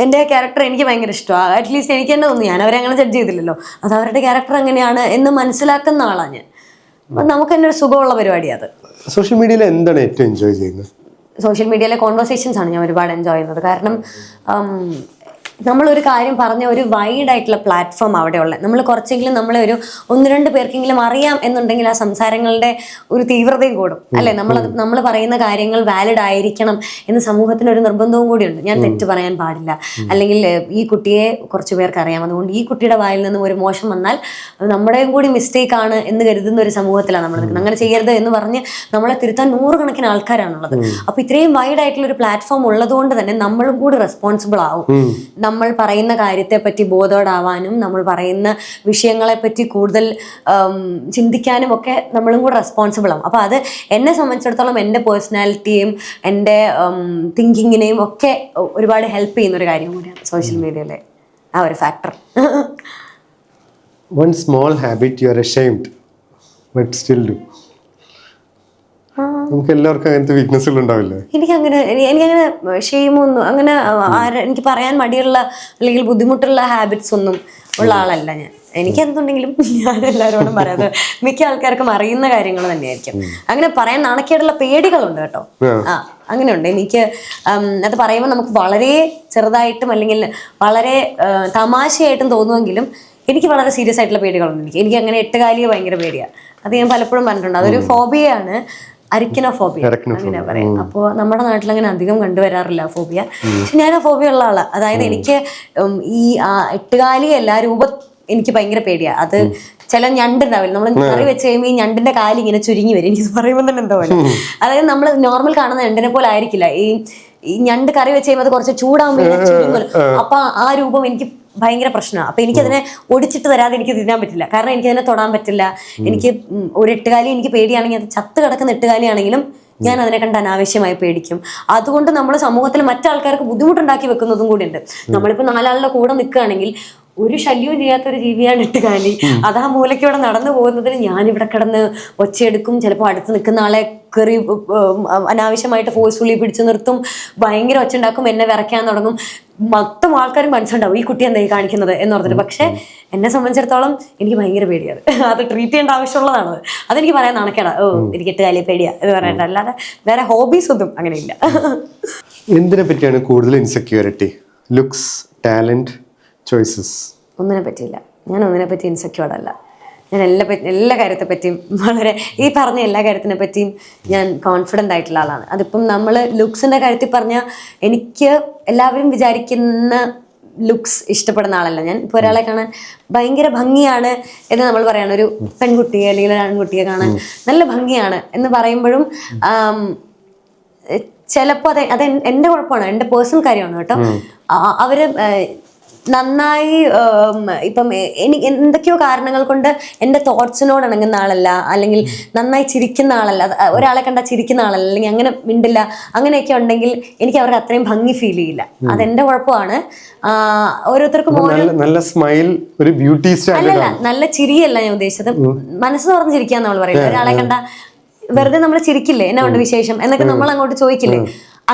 എൻ്റെ ക്യാരക്ടർ എനിക്ക് ഭയങ്കര ഇഷ്ടമാണ്. അറ്റ്ലീസ്റ്റ് എനിക്ക് തന്നെ തോന്നുന്നു, ഞാൻ അവരെ അങ്ങനെ ജഡ്ജ് ചെയ്തില്ലല്ലോ, അത് അവരുടെ ക്യാരക്ടർ എങ്ങനെയാണ് എന്ന് മനസ്സിലാക്കുന്ന ആളാണ് ഞാൻ. നമുക്ക് തന്നെ ഒരു സുഖമുള്ള പരിപാടിയാണ് അത്. സോഷ്യൽ മീഡിയയിൽ എന്താണ് ഏറ്റവും എൻജോയ് ചെയ്യുന്നത്? സോഷ്യൽ മീഡിയയിലെ കോൺവെർസേഷൻസ് ആണ് ഞാൻ ഒരുപാട് എൻജോയ് ചെയ്യുന്നത്. കാരണം നമ്മളൊരു കാര്യം പറഞ്ഞ ഒരു വൈഡ് ആയിട്ടുള്ള പ്ലാറ്റ്ഫോം അവിടെ ഉള്ളത്. നമ്മൾ കുറച്ചെങ്കിലും നമ്മളെ ഒരു 1-2 പേർക്കെങ്കിലും അറിയാം എന്നുണ്ടെങ്കിൽ ആ സംസാരങ്ങളുടെ ഒരു തീവ്രതയും കൂടും അല്ലേ. നമ്മൾ പറയുന്ന കാര്യങ്ങൾ വാലിഡ് ആയിരിക്കണം എന്ന് സമൂഹത്തിന് ഒരു നിർബന്ധവും കൂടിയുണ്ട്. ഞാൻ തെറ്റ് പറയാൻ പാടില്ല, അല്ലെങ്കിൽ ഈ കുട്ടിയെ കുറച്ച് പേർക്ക് അറിയാം, അതുകൊണ്ട് ഈ കുട്ടിയുടെ വായിൽ നിന്നും ഒരു മോശം വന്നാൽ നമ്മുടെയും കൂടി മിസ്റ്റേക്ക് ആണ് എന്ന് കരുതുന്ന ഒരു സമൂഹത്തിലാണ് നമ്മൾ നിൽക്കുന്നത്. അങ്ങനെ ചെയ്യരുത് എന്ന് പറഞ്ഞ് നമ്മളെ തിരുത്താൻ 100 കണക്കിന് ആൾക്കാരാണുള്ളത്. അപ്പൊ ഇത്രയും വൈഡ് ആയിട്ടുള്ള ഒരു പ്ലാറ്റ്ഫോം ഉള്ളതുകൊണ്ട് തന്നെ നമ്മളും കൂടി റെസ്പോൺസിബിൾ ആവും. നമ്മൾ പറയുന്ന കാര്യത്തെ പറ്റി ബോധോടാവാനും, നമ്മൾ പറയുന്ന വിഷയങ്ങളെ പറ്റി കൂടുതൽ ചിന്തിക്കാനും ഒക്കെ നമ്മളും കൂടെ റെസ്പോൺസിബിൾ ആവും. അപ്പോൾ അത് എന്നെ സംബന്ധിച്ചിടത്തോളം എൻ്റെ പേഴ്സണാലിറ്റിയെയും എൻ്റെ തിങ്കിങ്ങിനെയും ഒക്കെ ഒരുപാട് ഹെൽപ്പ് ചെയ്യുന്ന ഒരു കാര്യം കൂടിയാണ് സോഷ്യൽ മീഡിയയിലെ ആ ഒരു factor. One small habit you are ashamed but still do. നമുക്ക് എല്ലാവർക്കും അങ്ങനത്തെ വീക്ക്നെസ്സുകൾ ഉണ്ടാവില്ലേ? എനിക്കങ്ങനെ ഷെയിമൊന്നും അങ്ങനെ എനിക്ക് പറയാൻ മടിയുള്ള അല്ലെങ്കിൽ ബുദ്ധിമുട്ടുള്ള ഹാബിറ്റ്സ് ഒന്നും ഉള്ള ആളല്ല ഞാൻ. എനിക്ക് എന്തുണ്ടെങ്കിലും ഞാൻ എല്ലാവരോടും പറയാതെ മിക്ക ആൾക്കാർക്കും അറിയുന്ന കാര്യങ്ങൾ തന്നെയായിരിക്കും. അങ്ങനെ പറയാൻ നാണക്കേടുള്ള പേടികളുണ്ട് കേട്ടോ. അങ്ങനെയുണ്ട് എനിക്ക്. അത് പറയുമ്പോൾ നമുക്ക് വളരെ ചെറുതായിട്ടും അല്ലെങ്കിൽ വളരെ തമാശയായിട്ടും തോന്നുമെങ്കിലും എനിക്ക് വളരെ സീരിയസ് ആയിട്ടുള്ള പേടികളുണ്ട്. എനിക്ക് അങ്ങനെ 8 കാലിയെ ഭയങ്കര പേടിയാണ്. അത് ഞാൻ പലപ്പോഴും പറഞ്ഞിട്ടുണ്ട്. അതൊരു ഫോബിയയാണ്, അരിക്കനോഫോബിയ അങ്ങനെ പറയാം. അപ്പോൾ നമ്മുടെ നാട്ടിൽ അങ്ങനെ അധികം കണ്ടുവരാറില്ല ഫോബിയ. പക്ഷെ ഞാൻ ആ ഫോബിയ ഉള്ള ആളാണ്. അതായത് എനിക്ക് ഈ 8 കാലിയല്ല രൂപം എനിക്ക് ഭയങ്കര പേടിയാണ്. അത് ചില ഞണ്ടുണ്ടാവില്ല, നമ്മൾ കറി വെച്ച് കഴിയുമ്പോൾ ഈ ഞണ്ടിന്റെ കാല് ഇങ്ങനെ ചുരുങ്ങി വരും. എനിക്ക് പറയുമ്പോൾ തന്നെ എന്തോ പോലെ. അതായത് നമ്മൾ നോർമൽ കാണുന്ന ഞണ്ടിനെ പോലെ ആയിരിക്കില്ല. ഈ ഞണ്ട് കറി വെച്ച് കഴിയുമ്പോൾ അത് കുറച്ച് ചൂടാകുമ്പോൾ ചുരുങ്ങുമല്ലോ. അപ്പൊ ആ രൂപം എനിക്ക് ഭയങ്കര പ്രശ്നമാണ്. അപ്പൊ എനിക്കതിനെ ഒടിച്ചിട്ട് തരാതെ എനിക്ക് തിന്നാൻ പറ്റില്ല. കാരണം എനിക്കതിനെ തൊടാൻ പറ്റില്ല. എനിക്ക് ഒരു 8 കാലി എനിക്ക് പേടിയാണെങ്കിൽ, അത് ചത്ത് കിടക്കുന്ന 8 കാലിയാണെങ്കിലും ഞാൻ അതിനെ കണ്ട് അനാവശ്യമായി പേടിക്കും. അതുകൊണ്ട് നമ്മൾ സമൂഹത്തിൽ മറ്റാൾക്കാർക്ക് ബുദ്ധിമുട്ടുണ്ടാക്കി വെക്കുന്നതും കൂടി ഉണ്ട്. നമ്മളിപ്പോൾ 4 ആളുടെ കൂടെ നിൽക്കുകയാണെങ്കിൽ ഒരു ശല്യവും ചെയ്യാത്തൊരു ജീവിയാണ് 8 കാലി. അത് ആ മൂലയ്ക്കൂടെ നടന്നു പോകുന്നതിന് ഞാനിവിടെ കിടന്ന് ഒച്ചയെടുക്കും. ചിലപ്പോൾ അടുത്ത് നിൽക്കുന്ന ആളെ കയറി അനാവശ്യമായിട്ട് ഫോഴ്സ്ഫുള്ളി പിടിച്ചു നിർത്തും, ഭയങ്കര ഒച്ച ഉണ്ടാക്കും, എന്നെ വിറയ്ക്കാൻ തുടങ്ങും. മൊത്തം ആൾക്കാരും മനസ്സിലുണ്ടാവും ഈ കുട്ടി എന്തായി കാണിക്കുന്നത് എന്ന് പറഞ്ഞിട്ട്. പക്ഷെ എന്നെ സംബന്ധിച്ചിടത്തോളം എനിക്ക് ഭയങ്കര പേടിയാണ്. അത് ട്രീറ്റ് ചെയ്യേണ്ട ആവശ്യമുള്ളതാണ്. അതെനിക്ക് പറയാൻ നാണക്കേടാ, എനിക്ക് 8 കാലിയെ പേടിയാ എന്ന് പറയണ്ട. അല്ലാതെ വേറെ ഹോബീസ് ഒന്നും അങ്ങനെയില്ല. എന്തിനെ പറ്റിയാണ് കൂടുതൽ ഇൻസെക്യൂരിറ്റി? Looks, talent, choices? ഒന്നിനെ പറ്റിയില്ല. ഞാൻ ഒന്നിനെ പറ്റി ഇൻസെക്യൂർഡ് അല്ല. ഞാൻ എല്ലാ കാര്യത്തെ പറ്റിയും വളരെ ഈ പറഞ്ഞ എല്ലാ കാര്യത്തിനെ പറ്റിയും ഞാൻ കോൺഫിഡൻ്റ് ആയിട്ടുള്ള ആളാണ്. അതിപ്പം നമ്മൾ ലുക്സിൻ്റെ കാര്യത്തിൽ പറഞ്ഞാൽ എനിക്ക് എല്ലാവരും വിചാരിക്കുന്ന ലുക്സ് ഇഷ്ടപ്പെടുന്ന ആളല്ല ഞാൻ. ഇപ്പോൾ ഒരാളെ കാണാൻ ഭയങ്കര ഭംഗിയാണ് എന്ന് നമ്മൾ പറയാണ്, ഒരു പെൺകുട്ടിയെ അല്ലെങ്കിൽ ഒരു ആൺകുട്ടിയെ കാണാൻ നല്ല ഭംഗിയാണ് എന്ന് പറയുമ്പോഴും ചിലപ്പോൾ അത് എൻ്റെ കുഴപ്പമാണ്, എൻ്റെ പേഴ്സണൽ കാര്യമാണ് കേട്ടോ. അവർ നന്നായി ഇപ്പം എനിക്ക് എന്തൊക്കെയോ കാരണങ്ങൾ കൊണ്ട് എൻ്റെ തോട്ട്സിനോട് ഇണങ്ങുന്ന ആളല്ല, അല്ലെങ്കിൽ നന്നായി ചിരിക്കുന്ന ആളല്ല, ഒരാളെ കണ്ടാൽ ചിരിക്കുന്ന ആളല്ല, അല്ലെങ്കിൽ അങ്ങനെ മിണ്ടില്ല, അങ്ങനെയൊക്കെ ഉണ്ടെങ്കിൽ എനിക്ക് അവർക്ക് അത്രയും ഭംഗി ഫീൽ ചെയ്യില്ല. അതെന്റെ കുഴപ്പമാണ്. ഓരോരുത്തർക്കും നല്ല സ്മൈൽ, ഒരു ബ്യൂട്ടി അല്ലല്ല, നല്ല ചിരിയല്ല ഞാൻ ഉദ്ദേശിച്ചത്, മനസ്സ് തുറന്ന് ചിരിക്കാന്ന് നമ്മൾ പറയുന്നത്. ഒരാളെ കണ്ട വെറുതെ നമ്മൾ ചിരിക്കില്ലേ, എന്നാ ഉണ്ട് വിശേഷം എന്നൊക്കെ നമ്മൾ അങ്ങോട്ട് ചോദിക്കില്ലേ,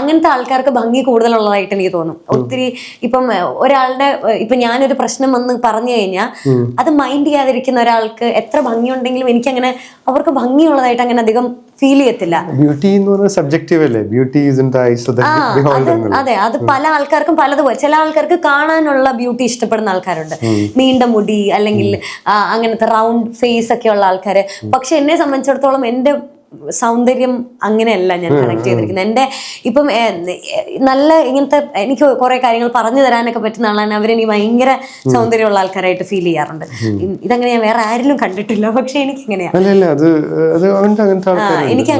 അങ്ങനത്തെ ആൾക്കാർക്ക് ഭംഗി കൂടുതലുള്ളതായിട്ട് എനിക്ക് തോന്നും. ഒത്തിരി ഇപ്പം ഒരാളുടെ ഇപ്പൊ ഞാനൊരു പ്രശ്നം വന്ന് പറഞ്ഞു കഴിഞ്ഞാൽ അത് മൈൻഡ് ചെയ്യാതിരിക്കുന്ന ഒരാൾക്ക് എത്ര ഭംഗിയുണ്ടെങ്കിലും എനിക്കങ്ങനെ അവർക്ക് ഭംഗിയുള്ളതായിട്ട് അങ്ങനെ അധികം ഫീൽ ചെയ്യത്തില്ല. ബ്യൂട്ടി എന്ന് പറയുന്നത് സബ്ജക്റ്റീവ് അല്ലേ? Beauty is in the ice of the beholder. അതെ, അത് പല ആൾക്കാർക്കും പലതുപോലെ. ചില ആൾക്കാർക്ക് കാണാനുള്ള ബ്യൂട്ടി ഇഷ്ടപ്പെടുന്ന ആൾക്കാരുണ്ട്, നീണ്ട മുടി അല്ലെങ്കിൽ അങ്ങനത്തെ റൗണ്ട് ഫേസ് ഒക്കെ ഉള്ള ആൾക്കാര്. പക്ഷെ എന്നെ സംബന്ധിച്ചിടത്തോളം എന്റെ സൗന്ദര്യം അങ്ങനെയല്ല ഞാൻ കണക്ട് ചെയ്തിരിക്കുന്നത്. എൻ്റെ ഇപ്പം നല്ല ഇങ്ങനത്തെ എനിക്ക് കുറെ കാര്യങ്ങൾ പറഞ്ഞു തരാനൊക്കെ പറ്റുന്ന ആളാണ് അവരെനിക്ക് ഭയങ്കര സൗന്ദര്യമുള്ള ആൾക്കാരായിട്ട് ഫീൽ ചെയ്യാറുണ്ട്. ഇതങ്ങനെ ഞാൻ വേറെ ആരിലും കണ്ടിട്ടില്ല, പക്ഷെ എനിക്ക് എങ്ങനെയാണ് എനിക്ക്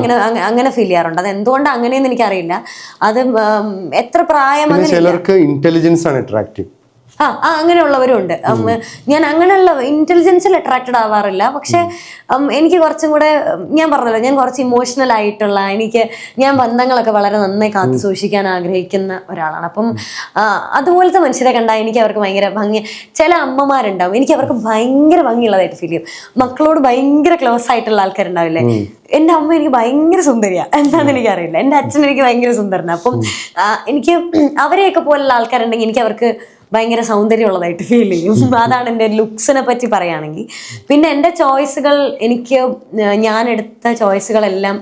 അങ്ങനെ ഫീൽ ചെയ്യാറുണ്ട്. അത് എന്തുകൊണ്ടാണ് അങ്ങനെയെന്ന് എനിക്കറിയില്ല. അത് എത്ര പ്രായം ചിലർക്ക് ഇന്റലിജൻസ് ആണ് അട്രാക്റ്റീവ്. അങ്ങനെയുള്ളവരും ഉണ്ട്. ഞാൻ അങ്ങനെയുള്ള ഇന്റലിജൻസിൽ അട്രാക്റ്റഡ് ആവാറില്ല. പക്ഷെ എനിക്ക് കുറച്ചും കൂടെ, ഞാൻ പറഞ്ഞല്ലോ, ഞാൻ കുറച്ച് ഇമോഷണൽ ആയിട്ടുള്ള, ഞാൻ ബന്ധങ്ങളൊക്കെ വളരെ നന്നായി കാത്തു സൂക്ഷിക്കാൻ ആഗ്രഹിക്കുന്ന ഒരാളാണ്. അപ്പം അതുപോലത്തെ മനുഷ്യരെ കണ്ടാൽ എനിക്ക് അവർക്ക് ഭയങ്കര ഭംഗി. ചില അമ്മമാരുണ്ടാവും, എനിക്ക് അവർക്ക് ഭയങ്കര ഭംഗിയുള്ളതായിട്ട് ഫീൽ ചെയ്യും. മക്കളോട് ഭയങ്കര ക്ലോസ് ആയിട്ടുള്ള ആൾക്കാരുണ്ടാവില്ലേ? എൻ്റെ അമ്മ എനിക്ക് ഭയങ്കര സുന്ദരിയാണ്, എന്താണെന്ന് എനിക്കറിയില്ല. എൻ്റെ അച്ഛൻ എനിക്ക് ഭയങ്കര സുന്ദരനാണ്. അപ്പം എനിക്ക് അവരെയൊക്കെ പോലുള്ള ആൾക്കാരുണ്ടെങ്കിൽ എനിക്ക് അവർക്ക് ഭയങ്കര സൗന്ദര്യമുള്ളതായിട്ട് ഫീൽ ചെയ്യും. അതാണ് എൻ്റെ ലുക്സിനെ പറ്റി പറയുകയാണെങ്കിൽ. പിന്നെ എൻ്റെ ചോയ്സുകൾ, ഞാൻ എടുത്ത ചോയ്സുകളെല്ലാം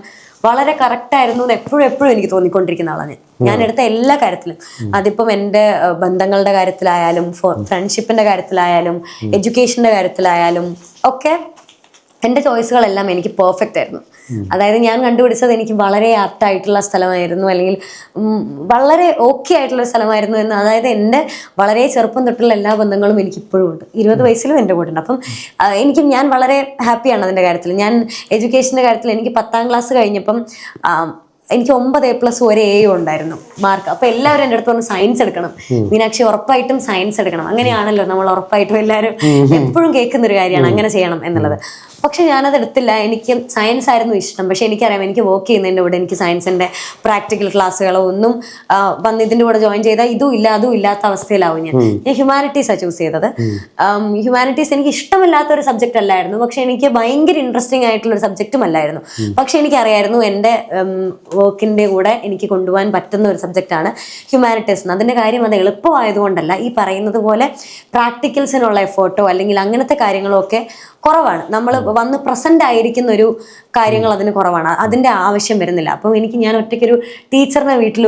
വളരെ കറക്റ്റായിരുന്നു എന്ന് എപ്പോഴും എനിക്ക് തോന്നിക്കൊണ്ടിരിക്കുന്ന ആളാണ് ഞാൻ എടുത്ത എല്ലാ കാര്യത്തിലും. അതിപ്പം എൻ്റെ ബന്ധങ്ങളുടെ കാര്യത്തിലായാലും, ഫ്രണ്ട്ഷിപ്പിൻ്റെ കാര്യത്തിലായാലും, എഡ്യൂക്കേഷൻ്റെ കാര്യത്തിലായാലും ഒക്കെ എൻ്റെ ചോയ്സുകളെല്ലാം എനിക്ക് പെർഫെക്റ്റ് ആയിരുന്നു. അതായത് ഞാൻ കണ്ടുപിടിച്ചത് എനിക്ക് വളരെ ആപ്റ്റായിട്ടുള്ള സ്ഥലമായിരുന്നു, അല്ലെങ്കിൽ വളരെ ഓക്കെ ആയിട്ടുള്ള സ്ഥലമായിരുന്നു എന്ന്. അതായത് എൻ്റെ വളരെ ചെറുപ്പം തൊട്ടുള്ള എല്ലാ ബന്ധങ്ങളും എനിക്ക് ഇപ്പോഴും ഉണ്ട്. 20 വയസ്സിലും എൻ്റെ കൂടെ ഉണ്ട്. അപ്പം ഞാൻ വളരെ ഹാപ്പിയാണ് അതിൻ്റെ കാര്യത്തിൽ. ഞാൻ എഡ്യൂക്കേഷൻ്റെ കാര്യത്തിൽ എനിക്ക് 10ാം ക്ലാസ് കഴിഞ്ഞപ്പം എനിക്ക് 9A+ ഒരു A ഉണ്ടായിരുന്നു മാർക്ക്. അപ്പൊ എല്ലാവരും എൻ്റെ അടുത്ത് പറഞ്ഞു സയൻസ് എടുക്കണം, മീനാക്ഷി ഉറപ്പായിട്ടും സയൻസ് എടുക്കണം. അങ്ങനെയാണല്ലോ നമ്മൾ ഉറപ്പായിട്ടും എല്ലാവരും എപ്പോഴും കേൾക്കുന്ന ഒരു കാര്യമാണ് അങ്ങനെ ചെയ്യണം എന്നുള്ളത്. പക്ഷെ ഞാനത് എടുത്തില്ല. എനിക്ക് സയൻസ് ആയിരുന്നു ഇഷ്ടം. പക്ഷെ എനിക്കറിയാം, എനിക്ക് വർക്ക് ചെയ്യുന്നതിൻ്റെ കൂടെ എനിക്ക് സയൻസിൻ്റെ പ്രാക്ടിക്കൽ ക്ലാസ്സുകളോ ഒന്നും വന്ന് ഇതിൻ്റെ കൂടെ ജോയിൻ ചെയ്താൽ ഇതും ഇല്ല അതും ഇല്ലാത്ത അവസ്ഥയിലാവും. ഞാൻ ഹ്യൂമാനിറ്റീസാണ് ചൂസ് ചെയ്തത്. ഹ്യൂമാനിറ്റീസ് എനിക്ക് ഇഷ്ടമില്ലാത്ത ഒരു സബ്ജക്റ്റ് അല്ലായിരുന്നു, പക്ഷെ എനിക്ക് ഭയങ്കര ഇൻട്രസ്റ്റിംഗ് ആയിട്ടുള്ള ഒരു സബ്ജക്റ്റും അല്ലായിരുന്നു. പക്ഷെ എനിക്കറിയായിരുന്നു എൻ്റെ വർക്കിൻ്റെ കൂടെ എനിക്ക് കൊണ്ടുപോകാൻ പറ്റുന്ന ഒരു സബ്ജക്റ്റാണ് ഹ്യൂമാനിറ്റീസ്. അതിൻ്റെ കാര്യം അത് എളുപ്പമായതുകൊണ്ടല്ല, ഈ പറയുന്നത് പോലെ പ്രാക്ടിക്കൽസിനുള്ള എഫേർട്ടോ അല്ലെങ്കിൽ അങ്ങനത്തെ കാര്യങ്ങളോ ഒക്കെ കുറവാണ്. നമ്മൾ വന്ന് പ്രസന്റ് ആയിരിക്കുന്ന ഒരു കാര്യങ്ങൾ അതിന് കുറവാണ്, അതിൻ്റെ ആവശ്യം വരുന്നില്ല. അപ്പം ഞാൻ ഒറ്റയ്ക്കൊരു ടീച്ചറിനെ വീട്ടിൽ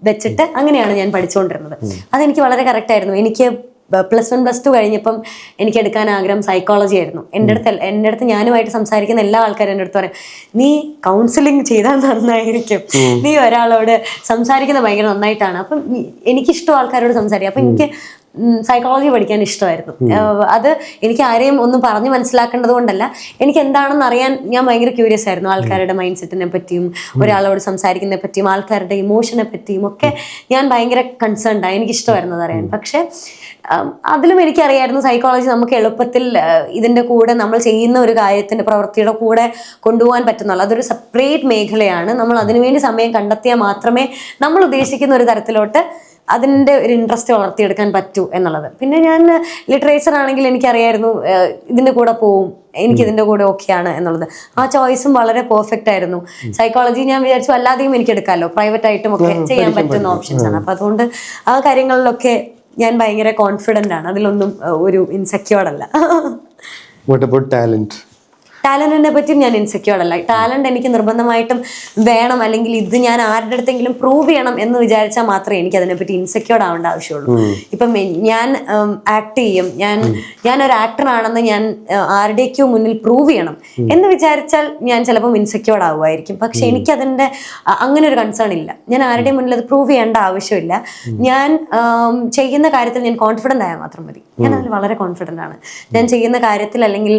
വെച്ചിട്ട് അങ്ങനെയാണ് ഞാൻ പഠിച്ചുകൊണ്ടിരുന്നത്. അതെനിക്ക് വളരെ കറക്റ്റായിരുന്നു. എനിക്ക് +1 +2 കഴിഞ്ഞപ്പം എനിക്ക് എടുക്കാൻ ആഗ്രഹം സൈക്കോളജി ആയിരുന്നു. എൻ്റെ അടുത്ത് ഞാനുമായിട്ട് സംസാരിക്കുന്ന എല്ലാ ആൾക്കാരും എൻ്റെ അടുത്ത് പറയും, നീ കൗൺസിലിംഗ് ചെയ്താൽ നന്നായിരിക്കും, നീ ഒരാളോട് സംസാരിക്കുന്നത് ഭയങ്കര നന്നായിട്ടാണ്. അപ്പം എനിക്കിഷ്ടം ആൾക്കാരോട് സംസാരിക്കും. അപ്പം എനിക്ക് സൈക്കോളജി പഠിക്കാൻ ഇഷ്ടമായിരുന്നു. അത് എനിക്ക് ആരെയും ഒന്നും പറഞ്ഞ് മനസ്സിലാക്കേണ്ടത് കൊണ്ടല്ല, എനിക്ക് എന്താണെന്ന് അറിയാൻ ഞാൻ ഭയങ്കര ക്യൂരിയസ് ആയിരുന്നു. ആൾക്കാരുടെ മൈൻഡ് സെറ്റിനെ പറ്റിയും ഒരാളോട് സംസാരിക്കുന്നതിനെ പറ്റിയും ആൾക്കാരുടെ ഇമോഷനെ പറ്റിയും ഒക്കെ ഞാൻ ഭയങ്കര കൺസേൺഡാണ്. എനിക്കിഷ്ടമായിരുന്നു അതറിയാൻ. പക്ഷെ അതിലും എനിക്കറിയായിരുന്നു സൈക്കോളജി നമുക്ക് എളുപ്പത്തിൽ ഇതിൻ്റെ കൂടെ നമ്മൾ ചെയ്യുന്ന ഒരു കാര്യത്തിൻ്റെ പ്രവൃത്തിയുടെ കൂടെ കൊണ്ടുപോകാൻ പറ്റുന്നുള്ളൂ. അതൊരു സെപ്പറേറ്റ് മേഖലയാണ്. നമ്മൾ അതിനുവേണ്ടി സമയം കണ്ടെത്തിയാൽ മാത്രമേ നമ്മൾ ഉദ്ദേശിക്കുന്ന ഒരു തരത്തിലോട്ട് അതിൻ്റെ ഒരു ഇൻട്രസ്റ്റ് വളർത്തിയെടുക്കാൻ പറ്റൂ എന്നുള്ളത്. പിന്നെ ഞാൻ ലിറ്ററേച്ചർ ആണെങ്കിൽ എനിക്കറിയായിരുന്നു ഇതിൻ്റെ കൂടെ പോവും, എനിക്കിതിൻ്റെ കൂടെ ഓക്കെയാണ് എന്നുള്ളത്. ആ ചോയ്സും വളരെ പെർഫെക്റ്റ് ആയിരുന്നു. സൈക്കോളജി ഞാൻ വിചാരിച്ചു അല്ലാതെയും എനിക്ക് എടുക്കാമല്ലോ, പ്രൈവറ്റ് ആയിട്ടും ഒക്കെ ചെയ്യാൻ പറ്റുന്ന ഓപ്ഷൻസ് ആണ്. അപ്പം അതുകൊണ്ട് ആ കാര്യങ്ങളിലൊക്കെ ഞാൻ ഭയങ്കര കോൺഫിഡൻ്റ് ആണ്. അതിലൊന്നും ഒരു ഇൻസെക്യൂർഡ് അല്ല. ടാലന്റിനെ പറ്റിയും ഞാൻ ഇൻസെക്യൂർഡ് അല്ല. ടാലന്റ് എനിക്ക് നിർബന്ധമായിട്ടും വേണം, അല്ലെങ്കിൽ ഇത് ഞാൻ ആരുടെ അടുത്തെങ്കിലും പ്രൂവ് ചെയ്യണം എന്ന് വിചാരിച്ചാൽ മാത്രമേ എനിക്ക് അതിനെപ്പറ്റി ഇൻസെക്യൂർഡ് ആവേണ്ട ആവശ്യമുള്ളൂ. ഇപ്പം ഞാൻ ആക്ട് ചെയ്യും, ഞാൻ ഒരു ആക്ടറാണെന്ന് ഞാൻ ആരുടേക്കോ മുന്നിൽ പ്രൂവ് ചെയ്യണം എന്ന് വിചാരിച്ചാൽ ഞാൻ ചിലപ്പം ഇൻസെക്യൂർഡ് ആവുമായിരിക്കും. പക്ഷെ എനിക്കതിൻ്റെ അങ്ങനെ ഒരു കൺസേൺ ഇല്ല. ഞാൻ ആരുടെയും മുന്നിൽ അത് പ്രൂവ് ചെയ്യേണ്ട ആവശ്യമില്ല. ഞാൻ ചെയ്യുന്ന കാര്യത്തിൽ ഞാൻ കോൺഫിഡൻ്റ് ആയാൽ മാത്രം മതി. ഞാൻ അതിൽ വളരെ കോൺഫിഡൻ്റ് ആണ്. ഞാൻ ചെയ്യുന്ന കാര്യത്തിൽ, അല്ലെങ്കിൽ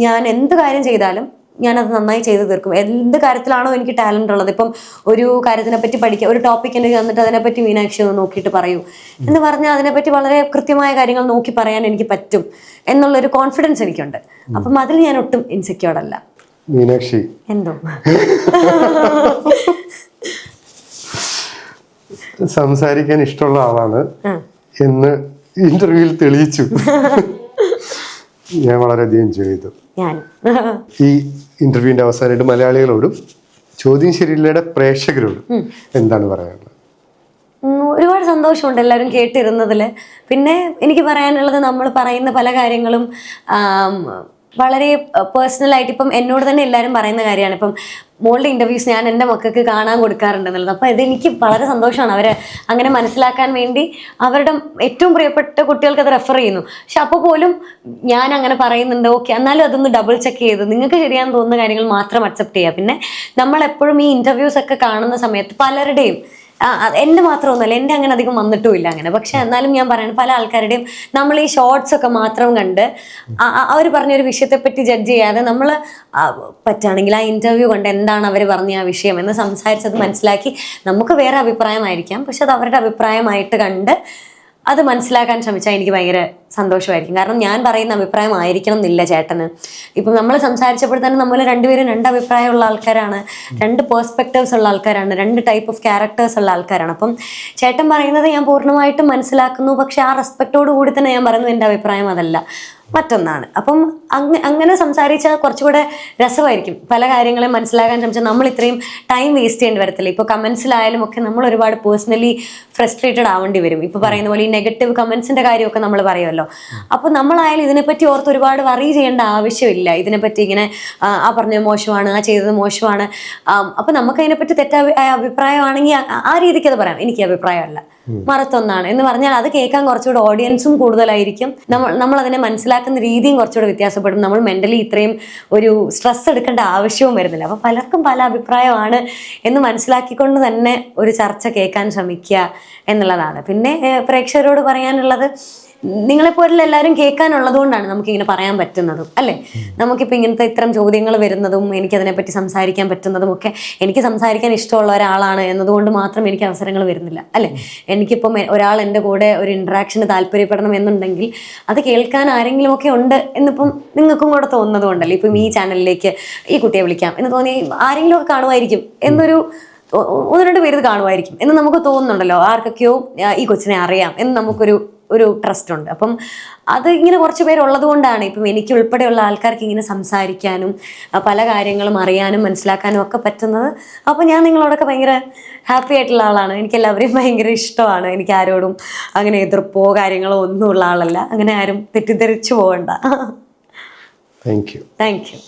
ഞാൻ എന്ത് കാര്യം ചെയ്താലും ഞാനത് നന്നായി ചെയ്ത് തീർക്കും. എന്ത് കാര്യത്തിലാണോ എനിക്ക് ടാലന്റ് ഉള്ളത്, ഇപ്പം ഒരു കാര്യത്തിനെ പറ്റി പഠിക്കുക, ഒരു ടോപ്പിക് എനിക്ക് തന്നിട്ട് അതിനെപ്പറ്റി മീനാക്ഷി ഒന്ന് നോക്കിയിട്ട് പറയൂ എന്ന് പറഞ്ഞാൽ അതിനെപ്പറ്റി വളരെ കൃത്യമായ കാര്യങ്ങൾ നോക്കി പറയാൻ എനിക്ക് പറ്റും എന്നുള്ളൊരു കോൺഫിഡൻസ് എനിക്കുണ്ട്. അപ്പം അതിൽ ഞാൻ ഒട്ടും ഇൻസെക്യൂർഡ് അല്ല. മീനാക്ഷി എന്തോ സംസാരിക്കാൻ ഇഷ്ടമുള്ള ആളാണ് എന്ന് ഇന്റർവ്യൂവിൽ തെളിയിച്ചു. ഞാൻ വളരെയധികം ചെയ്തു. ഞാൻ ഈ ഇന്റർവ്യൂവിന്റെ അവസാനമായിട്ട് മലയാളികളോടും ചോദ്യം ശരിയില്ലയുടെ പ്രേക്ഷകരോട് എന്താണ് പറയാനുള്ളത്? ഒരുപാട് സന്തോഷമുണ്ട് എല്ലാവരും കേട്ടിരുന്നതിൽ. പിന്നെ എനിക്ക് പറയാനുള്ളത്, നമ്മൾ പറയുന്ന പല കാര്യങ്ങളും വളരെ പേഴ്സണലായിട്ട് ഇപ്പം എന്നോട് തന്നെ എല്ലാവരും പറയുന്ന കാര്യമാണ്. ഇപ്പം മോളുടെ ഇൻ്റർവ്യൂസ് ഞാൻ എൻ്റെ മക്കൾക്ക് കാണാൻ കൊടുക്കാറുണ്ടെന്നുള്ളത്. അപ്പോൾ ഇതെനിക്ക് വളരെ സന്തോഷമാണ്. അവരെ അങ്ങനെ മനസ്സിലാക്കാൻ വേണ്ടി അവരുടെ ഏറ്റവും പ്രിയപ്പെട്ട കുട്ടികൾക്ക് അത് റെഫർ ചെയ്യുന്നു. പക്ഷെ അപ്പോൾ പോലും ഞാൻ അങ്ങനെ പറയുന്നുണ്ട്, ഓക്കെ, എന്നാലും അതൊന്ന് ഡബിൾ ചെക്ക് ചെയ്ത് നിങ്ങൾക്ക് ശരിയാണെന്ന് തോന്നുന്ന കാര്യങ്ങൾ മാത്രം അക്സെപ്റ്റ് ചെയ്യുക. പിന്നെ നമ്മളെപ്പോഴും ഈ ഇൻ്റർവ്യൂസ് ഒക്കെ കാണുന്ന സമയത്ത് പലരുടെയും, എൻ്റെ മാത്രമൊന്നുമല്ല, എൻ്റെ അങ്ങനെ അധികം വന്നിട്ടുമില്ല അങ്ങനെ. പക്ഷെ എന്നാലും ഞാൻ പറയുന്നത്, പല ആൾക്കാരുടെയും നമ്മൾ ഈ ഷോർട്സ് ഒക്കെ മാത്രം കണ്ട് അവർ പറഞ്ഞൊരു വിഷയത്തെപ്പറ്റി ജഡ്ജ് ചെയ്യാതെ നമ്മൾ പറ്റുകയാണെങ്കിൽ ആ ഇൻ്റർവ്യൂ കൊണ്ട് എന്താണ് അവർ പറഞ്ഞ ആ വിഷയം എന്ന് സംസാരിച്ചത് മനസ്സിലാക്കി, നമുക്ക് വേറെ അഭിപ്രായമായിരിക്കാം, പക്ഷെ അത് അവരുടെ അഭിപ്രായമായിട്ട് കണ്ട് അത് മനസ്സിലാക്കാൻ ശ്രമിച്ചാൽ എനിക്ക് ഭയങ്കര സന്തോഷമായിരിക്കും. കാരണം ഞാൻ പറയുന്ന അഭിപ്രായം ആയിരിക്കണം എന്നില്ല ചേട്ടന്. ഇപ്പം നമ്മൾ സംസാരിച്ചപ്പോൾ തന്നെ നമ്മൾ രണ്ടുപേരും രണ്ട് അഭിപ്രായമുള്ള ആൾക്കാരാണ്, രണ്ട് പേഴ്സ്പെക്റ്റീവ്സ് ഉള്ള ആൾക്കാരാണ്, രണ്ട് ടൈപ്പ് ഓഫ് ക്യാരക്ടേഴ്സ് ഉള്ള ആൾക്കാരാണ്. അപ്പം ചേട്ടൻ പറയുന്നത് ഞാൻ പൂർണ്ണമായിട്ടും മനസ്സിലാക്കുന്നു, പക്ഷെ ആ റെസ്പെക്റ്റോട് കൂടി തന്നെ ഞാൻ പറയുന്നു എൻ്റെ അഭിപ്രായം അതല്ല, മറ്റൊന്നാണ്. അപ്പം അങ്ങനെ സംസാരിച്ചാൽ കുറച്ചുകൂടെ രസമായിരിക്കും. പല കാര്യങ്ങളും മനസ്സിലാക്കാൻ ശ്രമിച്ചാൽ നമ്മൾ ഇത്രയും ടൈം വേസ്റ്റ് ചെയ്യേണ്ടി വരത്തില്ല. ഇപ്പോൾ കമൻസിലായാലും ഒക്കെ നമ്മൾ ഒരുപാട് പേഴ്സണലി ഫ്രസ്ട്രേറ്റഡ് ആവേണ്ടി വരും. ഇപ്പോൾ പറയുന്ന പോലെ ഈ നെഗറ്റീവ് കമൻസിൻ്റെ കാര്യമൊക്കെ നമ്മൾ പറയുമല്ലോ. അപ്പോൾ നമ്മളായാലും ഇതിനെപ്പറ്റി ഓർത്ത് ഒരുപാട് വറി ചെയ്യേണ്ട ആവശ്യമില്ല. ഇതിനെപ്പറ്റി ഇങ്ങനെ ആ പറഞ്ഞത് മോശമാണ്, ആ ചെയ്തത് മോശമാണ്, അപ്പം നമുക്ക് അതിനെപ്പറ്റി തെറ്റായ അഭിപ്രായമാണെങ്കിൽ ആ രീതിക്ക് അത് പറയാം, എനിക്ക് അഭിപ്രായമല്ല, മറത്തൊന്നാണ് എന്ന് പറഞ്ഞാൽ അത് കേൾക്കാൻ കുറച്ചുകൂടെ ഓഡിയൻസും കൂടുതലായിരിക്കും. നമ്മൾ അതിനെ മനസ്സിലാക്കുന്ന രീതിയും കുറച്ചുകൂടെ വ്യത്യാസപ്പെടും. നമ്മൾ മെൻ്റലി ഇത്രയും ഒരു സ്ട്രെസ് എടുക്കേണ്ട ആവശ്യവും വരുന്നില്ല. അപ്പോൾ പലർക്കും പല അഭിപ്രായമാണ് എന്ന് മനസ്സിലാക്കിക്കൊണ്ട് തന്നെ ഒരു ചർച്ച കേൾക്കാൻ ശ്രമിക്കുക എന്നുള്ളതാണ്. പിന്നെ പ്രേക്ഷകരോട് പറയാനുള്ളത്, നിങ്ങളെപ്പോലുള്ള എല്ലാവരും കേൾക്കാനുള്ളത് കൊണ്ടാണ് നമുക്കിങ്ങനെ പറയാൻ പറ്റുന്നതും, അല്ലേ? നമുക്കിപ്പോൾ ഇങ്ങനത്തെ ഇത്തരം ചോദ്യങ്ങൾ വരുന്നതും എനിക്കതിനെപ്പറ്റി സംസാരിക്കാൻ പറ്റുന്നതും ഒക്കെ, എനിക്ക് സംസാരിക്കാൻ ഇഷ്ടമുള്ള ഒരാളാണ് എന്നതുകൊണ്ട് മാത്രം എനിക്ക് അവസരങ്ങൾ വരുന്നില്ല, അല്ലേ? എനിക്കിപ്പം ഒരാൾ എൻ്റെ കൂടെ ഒരു ഇൻട്രാക്ഷന് താല്പര്യപ്പെടണം എന്നുണ്ടെങ്കിൽ അത് കേൾക്കാൻ ആരെങ്കിലുമൊക്കെ ഉണ്ട് എന്നിപ്പം നിങ്ങൾക്കും കൂടെ തോന്നുന്നത് കൊണ്ടല്ലേ ഇപ്പം ഈ ചാനലിലേക്ക് ഈ കുട്ടിയെ വിളിക്കാം എന്ന് തോന്നി ആരെങ്കിലും ഒക്കെ കാണുമായിരിക്കും എന്നൊരു ഒന്ന് രണ്ട് പേര് കാണുമായിരിക്കും എന്ന് നമുക്ക് തോന്നുന്നുണ്ടല്ലോ. ആർക്കൊക്കെയോ ഈ കൊച്ചിനെ അറിയാം എന്ന് നമുക്കൊരു ട്രസ്റ്റ് ഉണ്ട്. അപ്പം അത് ഇങ്ങനെ കുറച്ച് പേരുള്ളത് കൊണ്ടാണ് ഇപ്പം എനിക്ക് ഉൾപ്പെടെയുള്ള ആൾക്കാർക്ക് ഇങ്ങനെ സംസാരിക്കാനും പല കാര്യങ്ങളും അറിയാനും മനസ്സിലാക്കാനും ഒക്കെ പറ്റുന്നത്. അപ്പോൾ ഞാൻ നിങ്ങളോടൊക്കെ ഭയങ്കര ഹാപ്പി ആയിട്ടുള്ള ആളാണ്. എനിക്ക് എല്ലാവരെയും ഭയങ്കര ഇഷ്ടമാണ്. എനിക്ക് ആരോടും അങ്ങനെ എതിർപ്പോ കാര്യങ്ങളോ ഒന്നും ഉള്ള ആളല്ല. അങ്ങനെ ആരും തെറ്റിദ്ധരിച്ചു പോകണ്ട. Thank you.